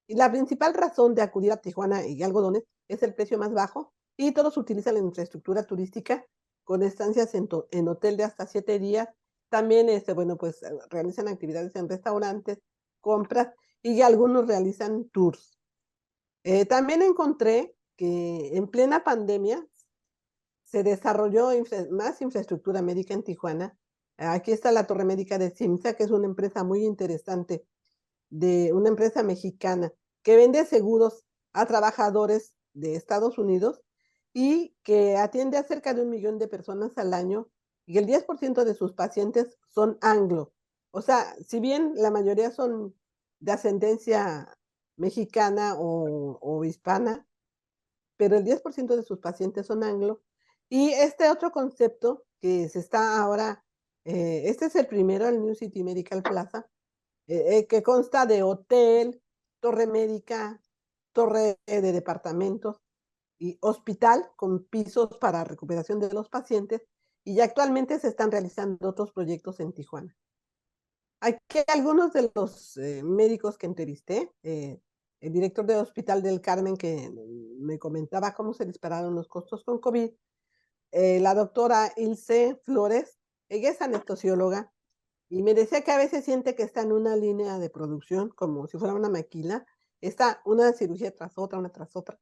Y la principal razón de acudir a Tijuana y Algodones es el precio más bajo y todos utilizan la infraestructura turística con estancias en hotel de hasta 7 días. También, bueno, pues realizan actividades en restaurantes, compras y algunos realizan tours. También encontré que en plena pandemia se desarrolló más infraestructura médica en Tijuana. Aquí está la Torre Médica de CIMSA, que es una empresa muy interesante, de una empresa mexicana que vende seguros a trabajadores de Estados Unidos y que atiende a cerca de 1 millón de personas al año, y el 10% de sus pacientes son anglo. O sea, si bien la mayoría son de ascendencia mexicana o hispana, pero el 10% de sus pacientes son anglo. Y este otro concepto que se está ahora, este es el primero, el New City Medical Plaza, que consta de hotel, torre médica, torre de departamentos y hospital con pisos para recuperación de los pacientes, y ya actualmente se están realizando otros proyectos en Tijuana. Aquí algunos de los médicos que entrevisté, el director del Hospital del Carmen, que me comentaba cómo se dispararon los costos con COVID, la doctora Ilse Flores, ella es anestesióloga, y me decía que a veces siente que está en una línea de producción, como si fuera una maquila, está una cirugía tras otra, una tras otra.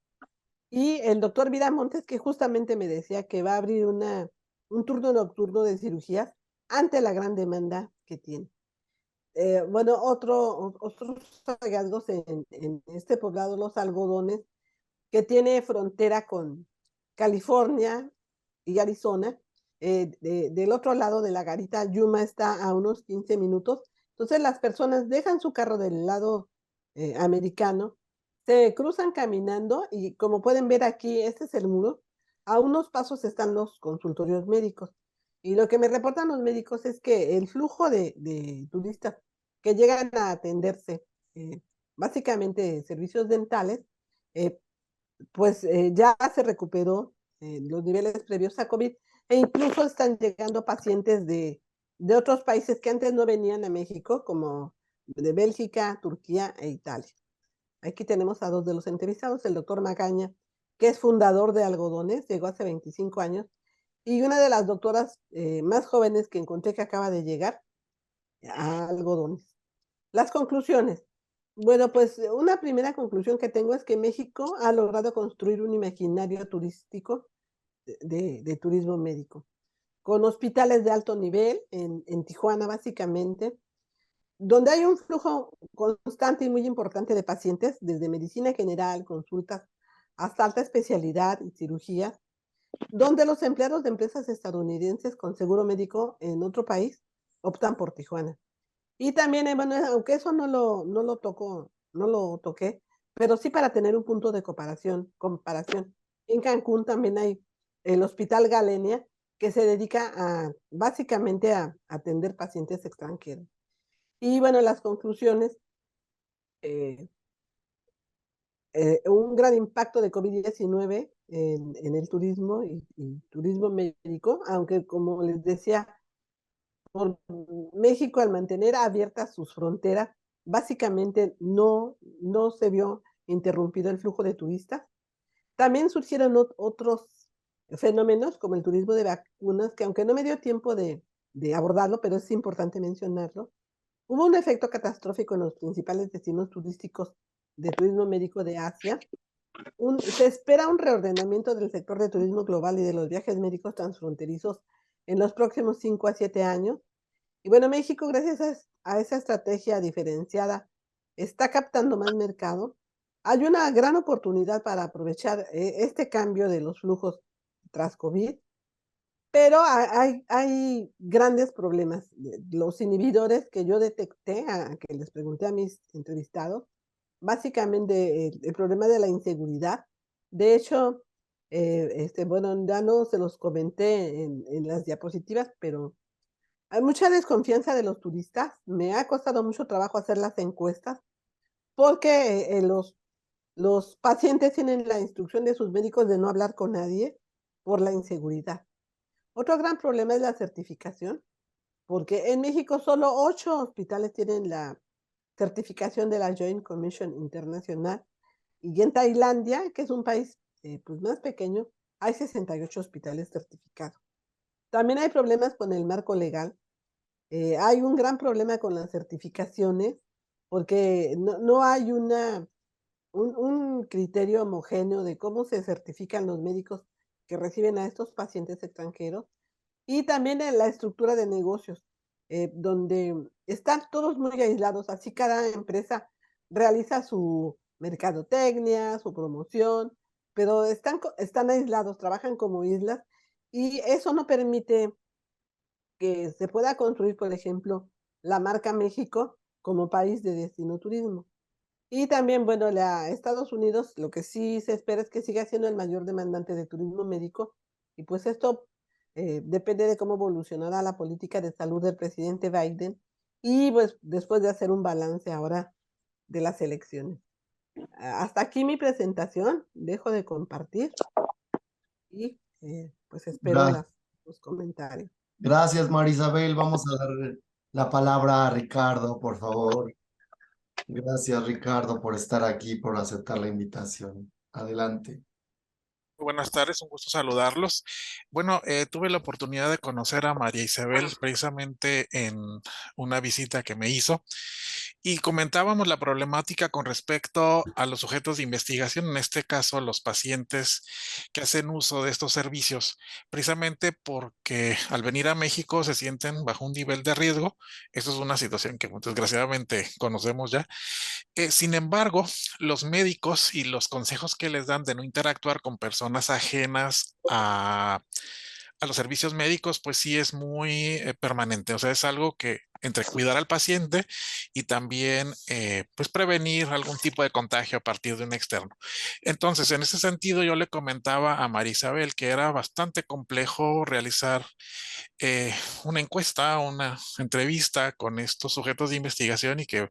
Y el doctor Vida Montes, que justamente me decía que va a abrir un turno nocturno de cirugías ante la gran demanda que tiene. Bueno, otros hallazgos en este poblado, Los Algodones, que tiene frontera con California y Arizona. Del otro lado de la garita, Yuma está a unos 15 minutos. Entonces las personas dejan su carro del lado americano, se cruzan caminando y como pueden ver aquí, este es el muro. A unos pasos están los consultorios médicos. Y lo que me reportan los médicos es que el flujo de turistas que llegan a atenderse, básicamente servicios dentales, pues ya se recuperó los niveles previos a COVID, e incluso están llegando pacientes de otros países que antes no venían a México, como de Bélgica, Turquía e Italia. Aquí tenemos a 2 de los entrevistados, el doctor Magaña, que es fundador de Algodones, llegó hace 25 años, y una de las doctoras más jóvenes que encontré que acaba de llegar a Algodones. Las conclusiones. Bueno, pues una primera conclusión que tengo es que México ha logrado construir un imaginario turístico de turismo médico, con hospitales de alto nivel en Tijuana básicamente, donde hay un flujo constante y muy importante de pacientes, desde medicina general, consultas, hasta alta especialidad y cirugía, donde los empleados de empresas estadounidenses con seguro médico en otro país optan por Tijuana. Y también, bueno, aunque eso no lo toqué, pero sí para tener un punto de comparación. En Cancún también hay el Hospital Galenia, que se dedica básicamente a atender pacientes extranjeros. Y bueno, las conclusiones, un gran impacto de COVID-19 en el turismo y turismo médico, aunque como les decía, por México, al mantener abiertas sus fronteras, básicamente no se vio interrumpido el flujo de turistas. También surgieron otros fenómenos como el turismo de vacunas, que aunque no me dio tiempo de abordarlo, pero es importante mencionarlo, hubo un efecto catastrófico en los principales destinos turísticos de turismo médico de Asia. Se espera un reordenamiento del sector de turismo global y de los viajes médicos transfronterizos en los próximos 5 a 7 años. Y bueno, México, gracias a esa estrategia diferenciada, está captando más mercado. Hay una gran oportunidad para aprovechar este cambio de los flujos tras COVID, pero hay grandes problemas. Los inhibidores que yo detecté, que les pregunté a mis entrevistados, básicamente el problema de la inseguridad. De hecho, bueno, ya no se los comenté en las diapositivas, pero hay mucha desconfianza de los turistas. Me ha costado mucho trabajo hacer las encuestas porque los pacientes tienen la instrucción de sus médicos de no hablar con nadie por la inseguridad. Otro gran problema es la certificación, porque en México solo 8 hospitales tienen la certificación de la Joint Commission Internacional, y en Tailandia, que es un país pues más pequeño, hay 68 hospitales certificados. También hay problemas con el marco legal. Hay un gran problema con las certificaciones porque no hay un criterio homogéneo de cómo se certifican los médicos que reciben a estos pacientes extranjeros y también en la estructura de negocios, donde están todos muy aislados, así cada empresa realiza su mercadotecnia, su promoción, pero están aislados, trabajan como islas y eso no permite que se pueda construir, por ejemplo, la marca México como país de destino turismo. Y también, bueno, Estados Unidos, lo que sí se espera es que siga siendo el mayor demandante de turismo médico, y pues esto depende de cómo evolucionará la política de salud del presidente Biden, y pues después de hacer un balance ahora de las elecciones. Hasta aquí mi presentación, dejo de compartir y pues espero los comentarios. Gracias, Marisabel. Vamos a dar la palabra a Ricardo, por favor. Gracias, Ricardo, por estar aquí, por aceptar la invitación. Adelante. Buenas tardes, un gusto saludarlos. Bueno, tuve la oportunidad de conocer a María Isabel precisamente en una visita que me hizo y comentábamos la problemática con respecto a los sujetos de investigación, en este caso los pacientes que hacen uso de estos servicios, precisamente porque al venir a México se sienten bajo un nivel de riesgo. Esto es una situación que desgraciadamente conocemos ya. Sin embargo, los médicos y los consejos que les dan de no interactuar con personas ajenas a los servicios médicos, pues sí es muy permanente. O sea, es algo que entre cuidar al paciente y también pues prevenir algún tipo de contagio a partir de un externo. Entonces, en ese sentido, yo le comentaba a María Isabel que era bastante complejo realizar una encuesta, una entrevista con estos sujetos de investigación y que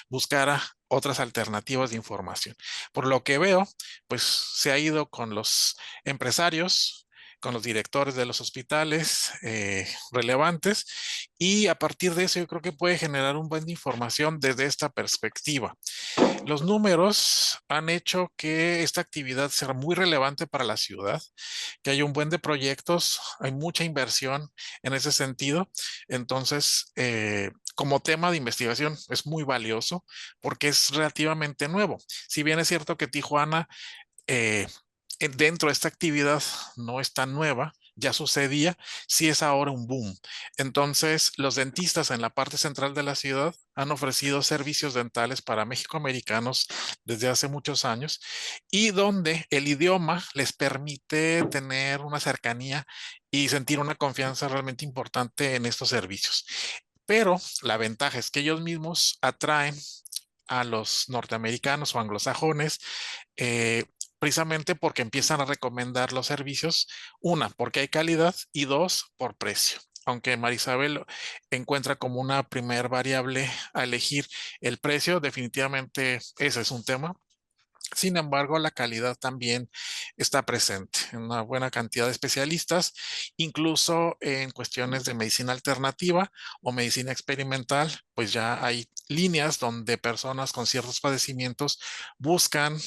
buscara otras alternativas de información. Por lo que veo, pues se ha ido con los empresarios, con los directores de los hospitales relevantes y a partir de eso yo creo que puede generar un buen de información desde esta perspectiva. Los números han hecho que esta actividad sea muy relevante para la ciudad, que hay un buen de proyectos, hay mucha inversión en ese sentido. Entonces, como tema de investigación es muy valioso porque es relativamente nuevo. Si bien es cierto que Tijuana eh, dentro de esta actividad no es tan nueva, ya sucedía, sí es ahora un boom. Entonces, los dentistas en la parte central de la ciudad han ofrecido servicios dentales para mexicoamericanos desde hace muchos años y donde el idioma les permite tener una cercanía y sentir una confianza realmente importante en estos servicios. Pero la ventaja es que ellos mismos atraen a los norteamericanos o anglosajones, precisamente porque empiezan a recomendar los servicios, una, porque hay calidad y dos, por precio. Aunque Marisabel encuentra como una primer variable a elegir el precio, definitivamente ese es un tema. Sin embargo, la calidad también está presente en una buena cantidad de especialistas, incluso en cuestiones de medicina alternativa o medicina experimental, pues ya hay líneas donde personas con ciertos padecimientos buscan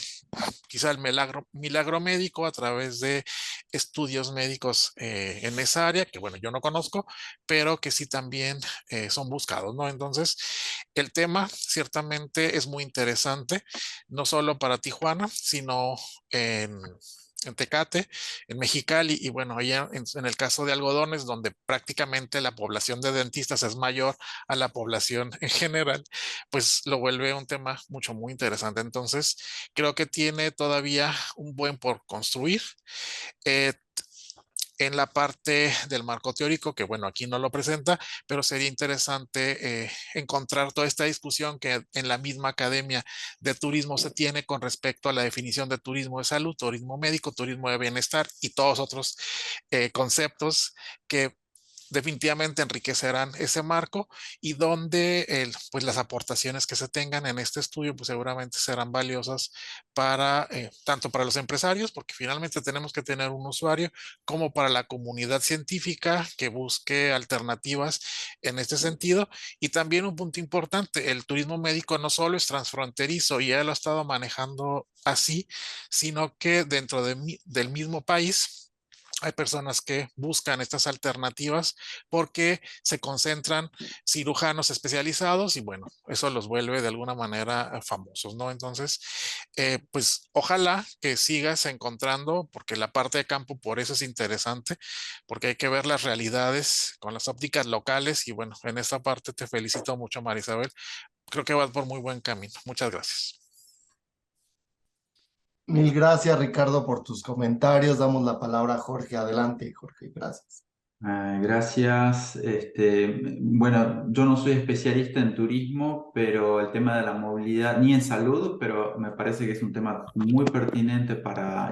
quizá el milagro médico a través de estudios médicos en esa área, que bueno, yo no conozco, pero que sí también son buscados, ¿no? Entonces, el tema ciertamente es muy interesante, no solo para Tijuana, sino en Tecate, en Mexicali y bueno, allá en el caso de algodones, donde prácticamente la población de dentistas es mayor a la población en general, pues lo vuelve un tema mucho, muy interesante. Entonces, creo que tiene todavía un buen por construir. Eh, en la parte del marco teórico, que bueno, aquí no lo presenta, pero sería interesante encontrar toda esta discusión que en la misma academia de turismo se tiene con respecto a la definición de turismo de salud, turismo médico, turismo de bienestar y todos otros conceptos que definitivamente enriquecerán ese marco y donde pues las aportaciones que se tengan en este estudio pues seguramente serán valiosas para tanto para los empresarios, porque finalmente tenemos que tener un usuario, como para la comunidad científica que busque alternativas en este sentido. Y también un punto importante, el turismo médico no solo es transfronterizo y él lo ha estado manejando así, sino que dentro del mismo país hay personas que buscan estas alternativas porque se concentran cirujanos especializados y bueno, eso los vuelve de alguna manera famosos, ¿no? Entonces, pues ojalá que sigas encontrando, porque la parte de campo por eso es interesante, porque hay que ver las realidades con las ópticas locales y bueno, en esta parte te felicito mucho, María Isabel. Creo que vas por muy buen camino. Muchas gracias. Mil gracias, Ricardo, por tus comentarios. Damos la palabra a Jorge. Adelante, Jorge. Gracias. Gracias. Bueno, yo no soy especialista en turismo, pero el tema de la movilidad, ni en salud, pero me parece que es un tema muy pertinente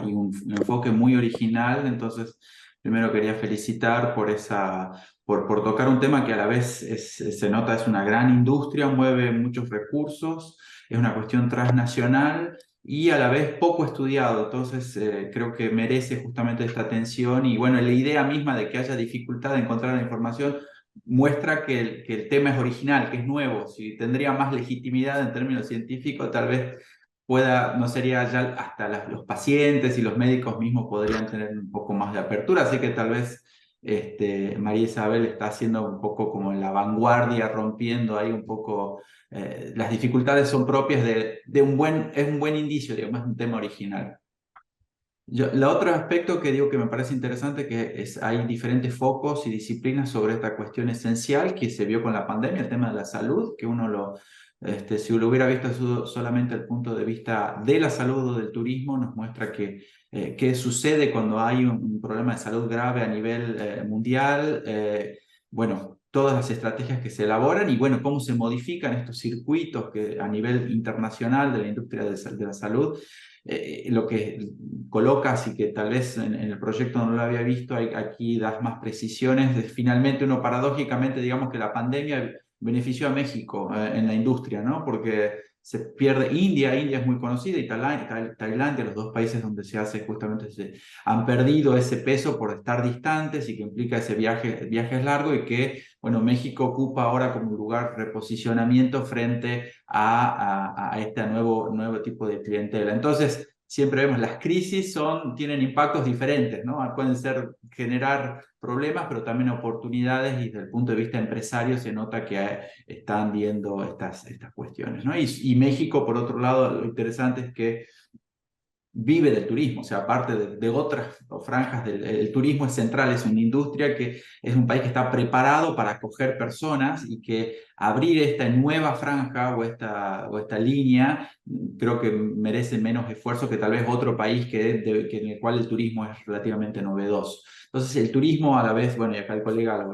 y un enfoque muy original. Entonces, primero quería felicitar por tocar un tema que a la vez se nota es una gran industria, mueve muchos recursos, es una cuestión transnacional y a la vez poco estudiado, entonces creo que merece justamente esta atención y bueno, la idea misma de que haya dificultad de encontrar la información muestra que el tema es original, que es nuevo, si tendría más legitimidad en términos científicos, tal vez no sería ya hasta los pacientes y los médicos mismos podrían tener un poco más de apertura, así que tal vez María Isabel está haciendo un poco como en la vanguardia, rompiendo ahí un poco las dificultades son propias es un buen indicio, digamos, es un tema original. El otro aspecto que digo que me parece interesante hay diferentes focos y disciplinas sobre esta cuestión esencial que se vio con la pandemia, el tema de la salud, que si lo hubiera visto solamente el punto de vista de la salud o del turismo, nos muestra qué sucede cuando hay un problema de salud grave a nivel mundial, bueno, todas las estrategias que se elaboran y bueno, cómo se modifican estos circuitos que a nivel internacional de la industria de la salud. Lo que coloca, así que tal vez en el proyecto no lo había visto, aquí das más precisiones. Finalmente uno paradójicamente, digamos que la pandemia benefició a México en la industria, ¿no? Porque se pierde India es muy conocida, y Tailandia, los dos países donde se hace justamente, han perdido ese peso por estar distantes y que implica ese viaje es largo y que, bueno, México ocupa ahora como un lugar de reposicionamiento frente a este nuevo tipo de clientela. Entonces, siempre vemos, las crisis tienen impactos diferentes, ¿no? Pueden generar problemas, pero también oportunidades y desde el punto de vista empresario se nota que están viendo estas cuestiones, ¿no? Y México, por otro lado, lo interesante es que vive del turismo, o sea, aparte de otras franjas, el turismo es central, es una industria que es un país que está preparado para acoger personas y que abrir esta nueva franja o esta línea creo que merece menos esfuerzo que tal vez otro país en el cual el turismo es relativamente novedoso. Entonces el turismo a la vez, bueno, y acá el colega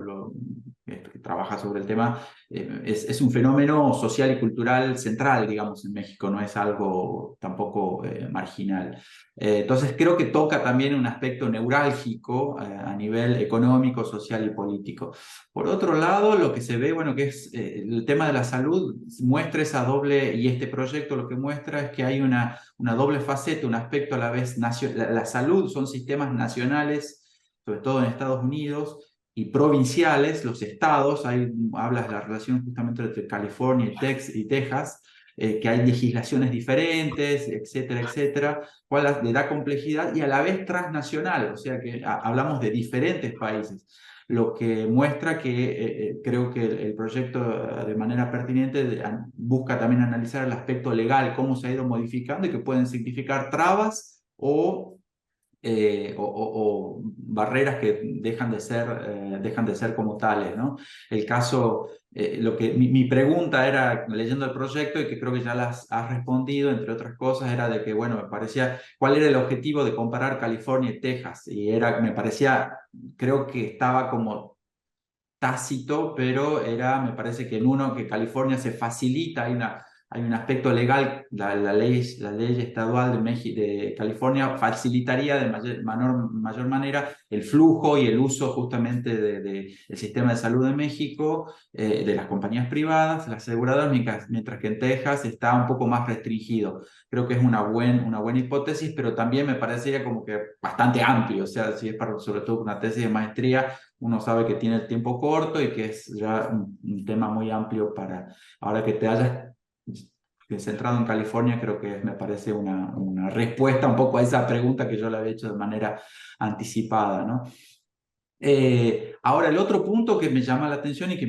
que trabaja sobre el tema, es un fenómeno social y cultural central, digamos, en México, no es algo tampoco marginal. Entonces creo que toca también un aspecto neurálgico a nivel económico, social y político. Por otro lado, lo que se ve, bueno, que es el tema de la salud, muestra esa doble, y este proyecto lo que muestra es que hay una doble faceta, un aspecto a la vez, la salud son sistemas nacionales, sobre todo en Estados Unidos, y provinciales, los estados, hablas de la relación justamente entre California y Texas, que hay legislaciones diferentes, etcétera, etcétera, cual le da complejidad y a la vez transnacional, o sea que hablamos de diferentes países, lo que muestra que creo que el proyecto de manera pertinente busca también analizar el aspecto legal, cómo se ha ido modificando y que pueden significar trabas o barreras que dejan de ser como tales, ¿no? El caso, mi pregunta era, leyendo el proyecto, y que creo que ya las has respondido, entre otras cosas, era de que, bueno, me parecía, ¿cuál era el objetivo de comparar California y Texas? Y me parecía, creo que estaba como tácito, pero me parece que en uno que California se facilita, hay un aspecto legal, la ley estadual de California facilitaría de mayor manera el flujo y el uso justamente del sistema de salud de México, de las compañías privadas, las aseguradoras, mientras que en Texas está un poco más restringido. Creo que es una buena hipótesis, pero también me parecería como que bastante amplio, o sea, si es sobre todo una tesis de maestría, uno sabe que tiene el tiempo corto y que es ya un tema muy amplio ahora que te hayas centrado en California, creo que me parece una respuesta un poco a esa pregunta que yo le había hecho de manera anticipada, ¿no? Ahora, el otro punto que me llama la atención y que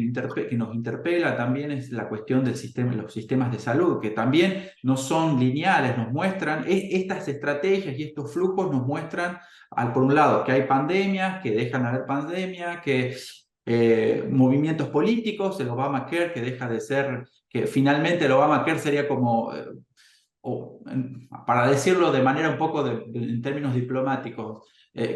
nos interpela también es la cuestión del sistema, los sistemas de salud, que también no son lineales, nos muestran, estas estrategias y estos flujos nos muestran, por un lado, que hay pandemias, que dejan de haber pandemias, que movimientos políticos, el Obamacare, que deja de ser, que finalmente el Obamacare sería como... para decirlo de manera un poco en términos diplomáticos,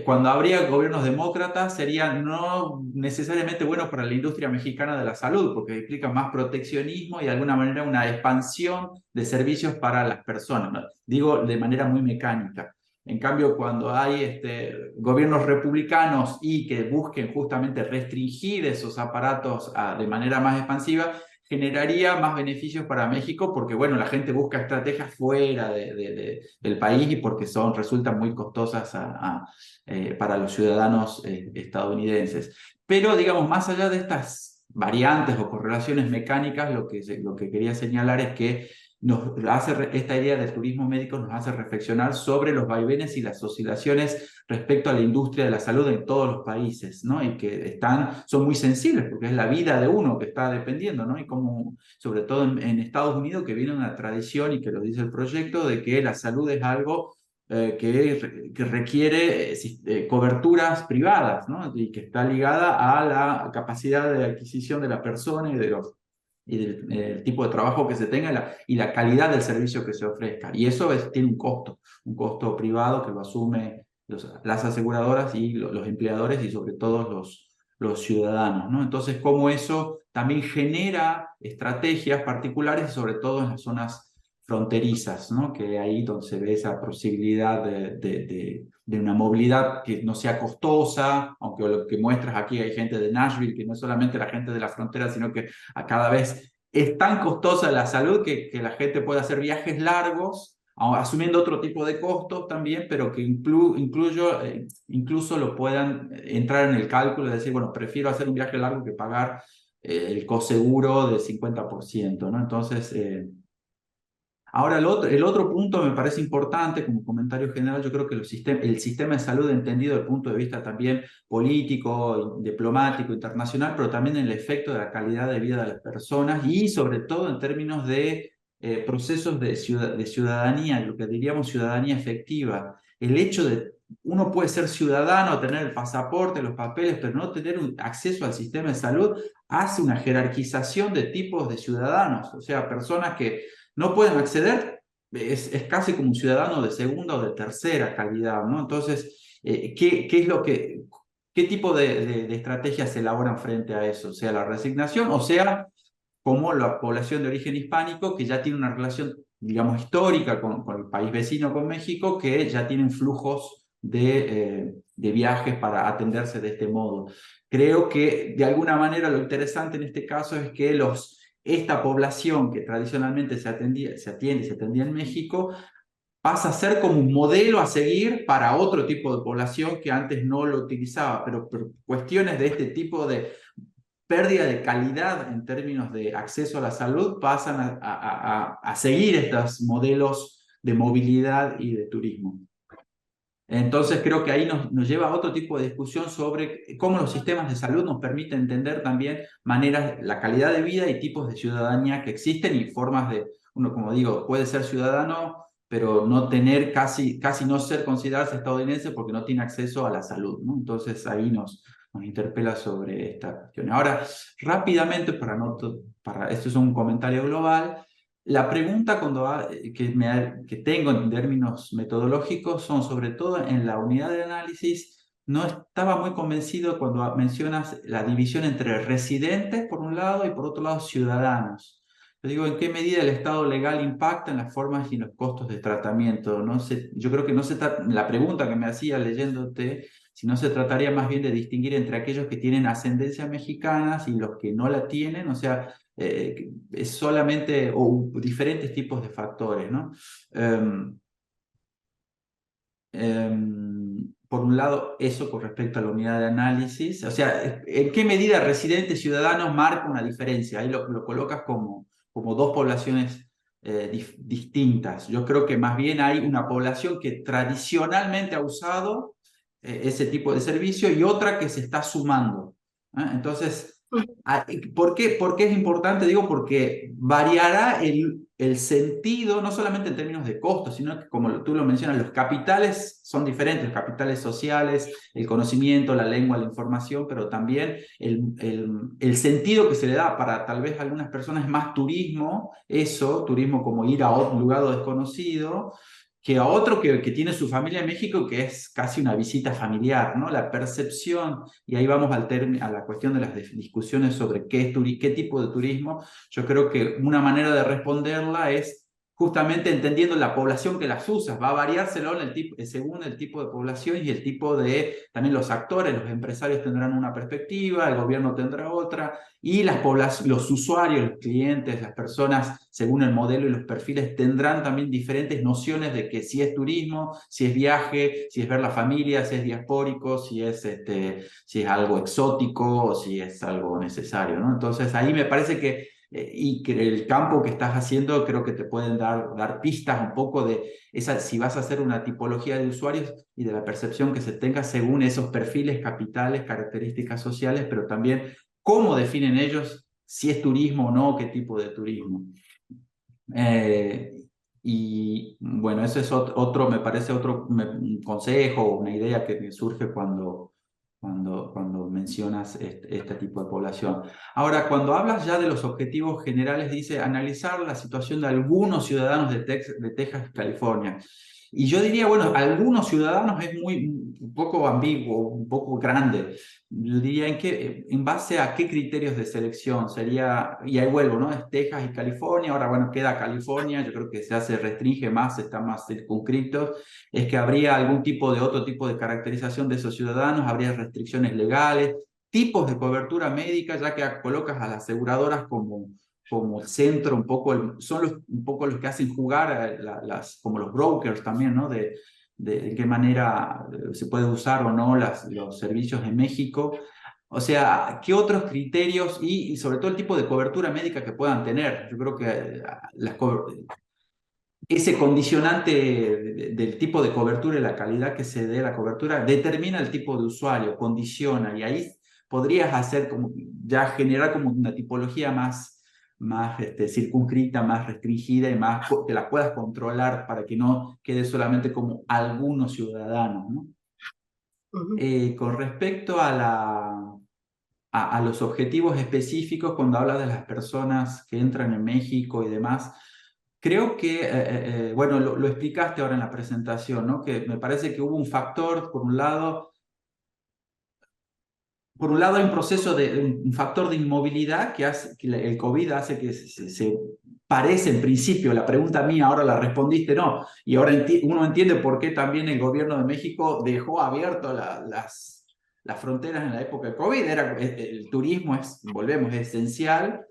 cuando habría gobiernos demócratas serían no necesariamente buenos para la industria mexicana de la salud, porque implica más proteccionismo y de alguna manera una expansión de servicios para las personas, ¿no? Digo de manera muy mecánica. En cambio, cuando hay gobiernos republicanos y que busquen justamente restringir esos aparatos de manera más expansiva, generaría más beneficios para México porque, bueno, la gente busca estrategias fuera del país y porque resultan muy costosas para los ciudadanos estadounidenses. Pero, digamos, más allá de estas variantes o correlaciones mecánicas, lo que quería señalar es que esta idea del turismo médico nos hace reflexionar sobre los vaivenes y las oscilaciones respecto a la industria de la salud en todos los países, ¿no? Y que son muy sensibles porque es la vida de uno que está dependiendo, ¿no? Y como, sobre todo en Estados Unidos, que viene una tradición y que lo dice el proyecto, de que la salud es algo que requiere coberturas privadas, ¿no? Y que está ligada a la capacidad de adquisición de la persona y del tipo de trabajo que se tenga y la calidad del servicio que se ofrezca. Y eso tiene un costo privado que lo asume las aseguradoras y los empleadores y sobre todo los ciudadanos, ¿no? Entonces, cómo eso también genera estrategias particulares, sobre todo en las zonas fronterizas, ¿no? Que ahí donde se ve esa posibilidad de una movilidad que no sea costosa, aunque lo que muestras aquí hay gente de Nashville, que no es solamente la gente de la frontera, sino que a cada vez es tan costosa la salud que la gente puede hacer viajes largos, asumiendo otro tipo de costos también, pero que incluso lo puedan entrar en el cálculo y decir, bueno, prefiero hacer un viaje largo que pagar el coseguro del 50%, ¿no? Entonces... Ahora, el otro punto me parece importante, como comentario general, yo creo que el sistema de salud entendido desde el punto de vista también político, diplomático, internacional, pero también en el efecto de la calidad de vida de las personas y sobre todo en términos de procesos de ciudadanía, lo que diríamos ciudadanía efectiva. El hecho de uno puede ser ciudadano, tener el pasaporte, los papeles, pero no tener un acceso al sistema de salud hace una jerarquización de tipos de ciudadanos, o sea, personas que no pueden acceder, es casi como un ciudadano de segunda o de tercera calidad, ¿no? Entonces, ¿qué tipo de estrategias se elaboran frente a eso? Sea la resignación, o sea, como la población de origen hispánico, que ya tiene una relación, digamos, histórica con el país vecino, con México, que ya tienen flujos de viajes para atenderse de este modo. Creo que, de alguna manera, lo interesante en este caso es que esta población que tradicionalmente se atendía en México, pasa a ser como un modelo a seguir para otro tipo de población que antes no lo utilizaba, pero cuestiones de este tipo de pérdida de calidad en términos de acceso a la salud pasan a seguir estos modelos de movilidad y de turismo. Entonces creo que ahí nos lleva a otro tipo de discusión sobre cómo los sistemas de salud nos permiten entender también la calidad de vida y tipos de ciudadanía que existen y formas uno, como digo, puede ser ciudadano, pero no tener casi no ser considerarse estadounidense porque no tiene acceso a la salud, ¿no? Entonces ahí nos interpela sobre esta cuestión. Ahora, rápidamente, esto es un comentario global. La pregunta que tengo en términos metodológicos son sobre todo en la unidad de análisis. No estaba muy convencido cuando mencionas la división entre residentes por un lado y por otro lado ciudadanos. Yo digo, ¿en qué medida el Estado legal impacta en las formas y los costos de tratamiento? No sé, yo creo que la pregunta que me hacía leyéndote, si no se trataría más bien de distinguir entre aquellos que tienen ascendencia mexicana y los que no la tienen, o sea, es solamente o diferentes tipos de factores, ¿no? Por un lado, eso con respecto a la unidad de análisis, o sea, ¿en qué medida residentes ciudadanos marca una diferencia? Ahí lo colocas como dos poblaciones distintas. Yo creo que más bien hay una población que tradicionalmente ha usado ese tipo de servicio y otra que se está sumando. Entonces, ¿por qué es importante? Digo, porque variará el sentido, no solamente en términos de costos, sino que, como tú lo mencionas, los capitales son diferentes, los capitales sociales, el conocimiento, la lengua, la información, pero también el sentido que se le da para tal vez algunas personas más turismo, turismo como ir a un lugar desconocido, que a otro que tiene su familia en México, que es casi una visita familiar, ¿no? La percepción, y ahí vamos a la cuestión de las discusiones sobre qué tipo de turismo. Yo creo que una manera de responderla es justamente entendiendo la población que las usa. Va a variárselo según el tipo de población y el tipo también los actores, los empresarios tendrán una perspectiva, el gobierno tendrá otra, y los usuarios, los clientes, las personas, según el modelo y los perfiles, tendrán también diferentes nociones de que si es turismo, si es viaje, si es ver la familia, si es diaspórico, si es algo exótico o si es algo necesario, ¿no? Entonces ahí me parece que el campo que estás haciendo creo que te pueden dar pistas un poco de si vas a hacer una tipología de usuarios y de la percepción que se tenga según esos perfiles capitales, características sociales, pero también cómo definen ellos si es turismo o no, qué tipo de turismo. Y bueno, ese es me parece otro consejo, una idea que me surge cuando mencionas este tipo de población. Ahora, cuando hablas ya de los objetivos generales, dice analizar la situación de algunos ciudadanos de Texas y California. Y yo diría, bueno, algunos ciudadanos es un poco ambiguo, un poco grande. Yo diría en base a qué criterios de selección sería, y ahí vuelvo, ¿no? Es Texas y California, ahora bueno, queda California, yo creo que restringe más, está más circunscrito, es que habría otro tipo de caracterización de esos ciudadanos, habría restricciones legales, tipos de cobertura médica, ya que colocas a las aseguradoras como centro, son un poco los que hacen jugar como los brokers también, ¿no? De qué manera se puede usar o no los servicios en México. O sea, ¿qué otros criterios y sobre todo el tipo de cobertura médica que puedan tener? Yo creo que ese condicionante del tipo de cobertura y la calidad que se dé a la cobertura determina el tipo de usuario, condiciona, y ahí podrías generar como una tipología más circunscrita, más restringida y más que la puedas controlar para que no quede solamente como algunos ciudadanos, ¿no? Con respecto a los objetivos específicos, cuando hablas de las personas que entran en México y demás, creo que, bueno, lo explicaste ahora en la presentación, ¿no? Que me parece que hubo un factor, por un lado hay un proceso un factor de inmovilidad que hace que el COVID hace que se parece en principio, la pregunta mía ahora la respondiste, no, y ahora uno entiende por qué también el gobierno de México dejó abierto las fronteras en la época del COVID. El turismo volvemos, es esencial,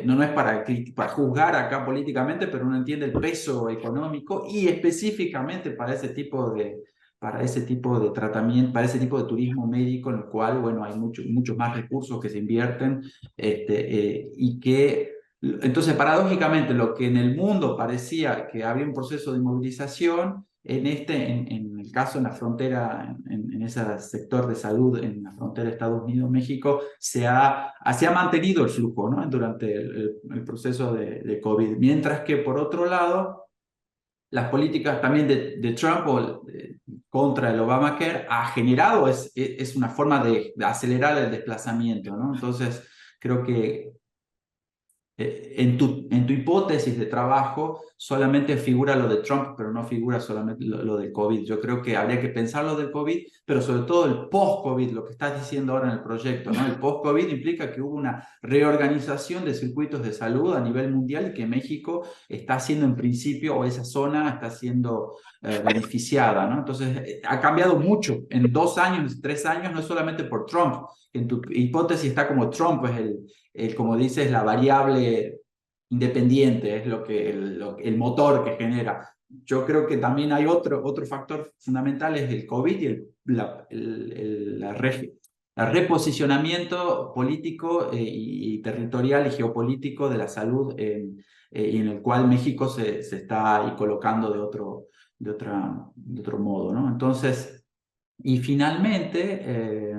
no es para juzgar acá políticamente, pero uno entiende el peso económico y específicamente para ese tipo de tratamiento, para ese tipo de turismo médico, en el cual, bueno, hay muchos más recursos que se invierten, y que, entonces, paradójicamente, lo que en el mundo parecía que había un proceso de inmovilización, en el caso en la frontera, en ese sector de salud, en la frontera Estados Unidos-México, se ha mantenido el flujo, ¿no? Durante el proceso de COVID. Mientras que, por otro lado, las políticas también de Trump contra el Obamacare ha generado, es una forma de acelerar el desplazamiento, ¿no? Entonces, creo que en tu hipótesis de trabajo solamente figura lo de Trump, pero no figura solamente lo del COVID. Yo creo que habría que pensar lo del COVID, pero sobre todo el post-COVID, lo que estás diciendo ahora en el proyecto, ¿no? El post-COVID implica que hubo una reorganización de circuitos de salud a nivel mundial y que México está siendo en principio, o esa zona está siendo beneficiada, ¿no? Entonces, ha cambiado mucho en 2 años, 3 años, no solamente por Trump. En tu hipótesis está como Trump es como dices, la variable independiente, es el motor que genera. Yo creo que también hay otro factor fundamental, es el COVID y el reposicionamiento político y territorial y geopolítico de la salud y en el cual México se está ahí colocando de otro modo, ¿no? Entonces, y finalmente,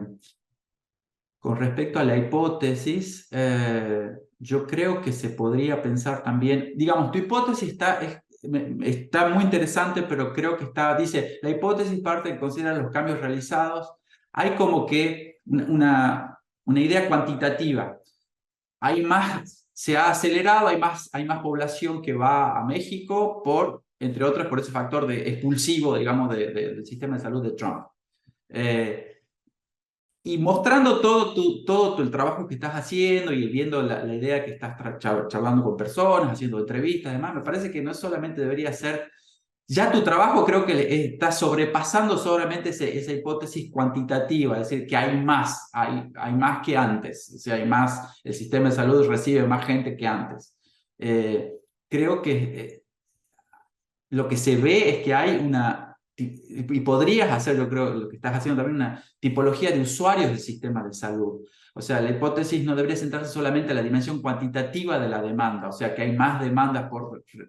con respecto a la hipótesis, yo creo que se podría pensar también, digamos, tu hipótesis está muy interesante, pero creo que dice, la hipótesis parte de considerar los cambios realizados. Hay como que una idea cuantitativa. Se ha acelerado, hay más población que va a México entre otros, por ese factor expulsivo, digamos, del sistema de salud de Trump. Y mostrando todo el trabajo que estás haciendo y viendo la idea que estás charlando con personas, haciendo entrevistas, además, me parece que no solamente debería ser, ya tu trabajo creo que está sobrepasando solamente esa hipótesis cuantitativa, es decir, que hay más que antes, o sea, el sistema de salud recibe más gente que antes. Creo que lo que se ve es que hay y podrías hacer, yo creo, lo que estás haciendo también, una tipología de usuarios del sistema de salud. O sea, la hipótesis no debería centrarse solamente en la dimensión cuantitativa de la demanda, o sea, que hay más demandas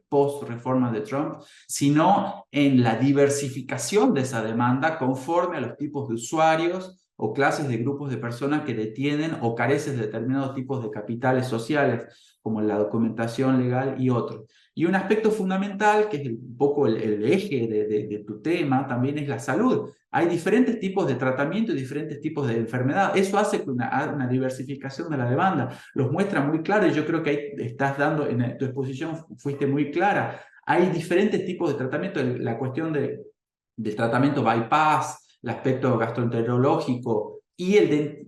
post-reforma de Trump, sino en la diversificación de esa demanda conforme a los tipos de usuarios o clases de grupos de personas que detienen o carecen de determinados tipos de capitales sociales, como la documentación legal y otros. Y un aspecto fundamental, que es un poco el eje de tu tema, también es la salud. Hay diferentes tipos de tratamiento y diferentes tipos de enfermedad. Eso hace que una diversificación de la demanda. Los muestra muy claro y yo creo que ahí estás dando, en tu exposición fuiste muy clara. Hay diferentes tipos de tratamiento. La cuestión del tratamiento bypass, el aspecto gastroenterológico y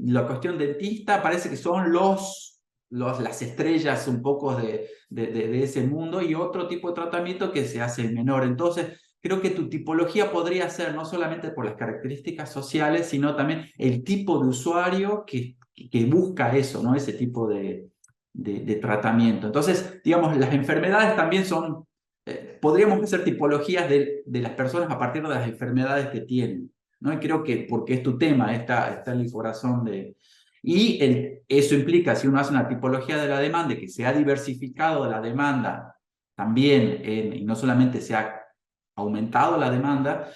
la cuestión dentista parece que son las estrellas un poco de ese mundo, y otro tipo de tratamiento que se hace menor. Entonces, creo que tu tipología podría ser no solamente por las características sociales, sino también el tipo de usuario que busca eso, ¿no? Ese tipo de tratamiento. Entonces, digamos, las enfermedades también podríamos hacer tipologías de las personas a partir de las enfermedades que tienen, ¿no? Y creo que, porque es tu tema, está en el corazón y eso implica, si uno hace una tipología de la demanda, que se ha diversificado la demanda también, y no solamente se ha aumentado la demanda,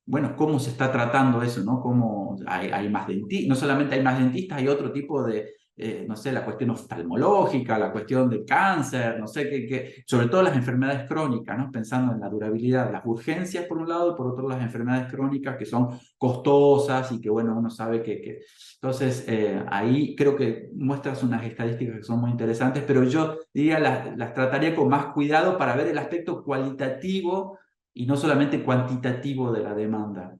bueno, ¿cómo se está tratando eso, no? ¿Cómo hay más dentistas? No solamente hay más dentistas, hay otro tipo de, no sé, la cuestión oftalmológica, la cuestión del cáncer, no sé, sobre todo las enfermedades crónicas, ¿no? Pensando en la durabilidad, las urgencias por un lado, y por otro las enfermedades crónicas que son costosas y que, bueno, uno sabe que entonces, ahí creo que muestras unas estadísticas que son muy interesantes, pero yo diría las trataría con más cuidado para ver el aspecto cualitativo y no solamente cuantitativo de la demanda.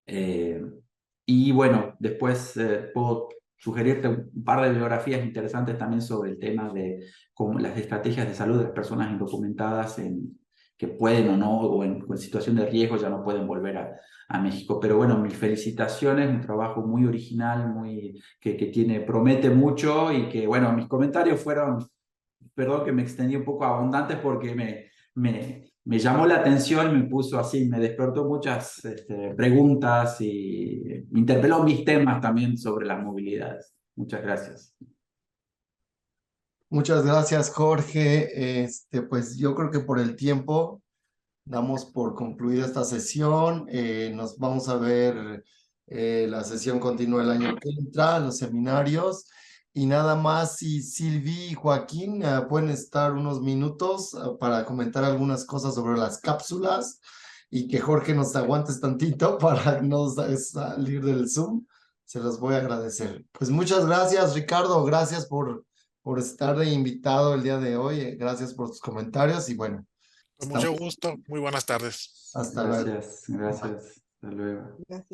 Y bueno, después puedo sugerirte un par de bibliografías interesantes también sobre el tema de cómo las estrategias de salud de las personas indocumentadas que pueden o no, o en situación de riesgo ya no pueden volver a México. Pero bueno, mis felicitaciones, un trabajo muy original, que promete mucho, y que bueno, mis comentarios fueron, perdón que me extendí un poco, abundantes, porque me llamó la atención, me puso así, me despertó muchas preguntas y me interpeló mis temas también sobre las movilidades. Muchas gracias. Muchas gracias, Jorge. Pues yo creo que por el tiempo damos por concluida esta sesión. Nos vamos a ver, la sesión continúa el año que entra, los seminarios. Y nada más, si Silvi y Joaquín pueden estar unos minutos para comentar algunas cosas sobre las cápsulas, y que Jorge nos aguantes tantito para no salir del Zoom, se los voy a agradecer. Pues muchas gracias, Ricardo. Gracias por estar de invitado el día de hoy. Gracias por tus comentarios y bueno. Con mucho gusto. Muy buenas tardes. Hasta luego. Gracias. Hasta luego. Gracias.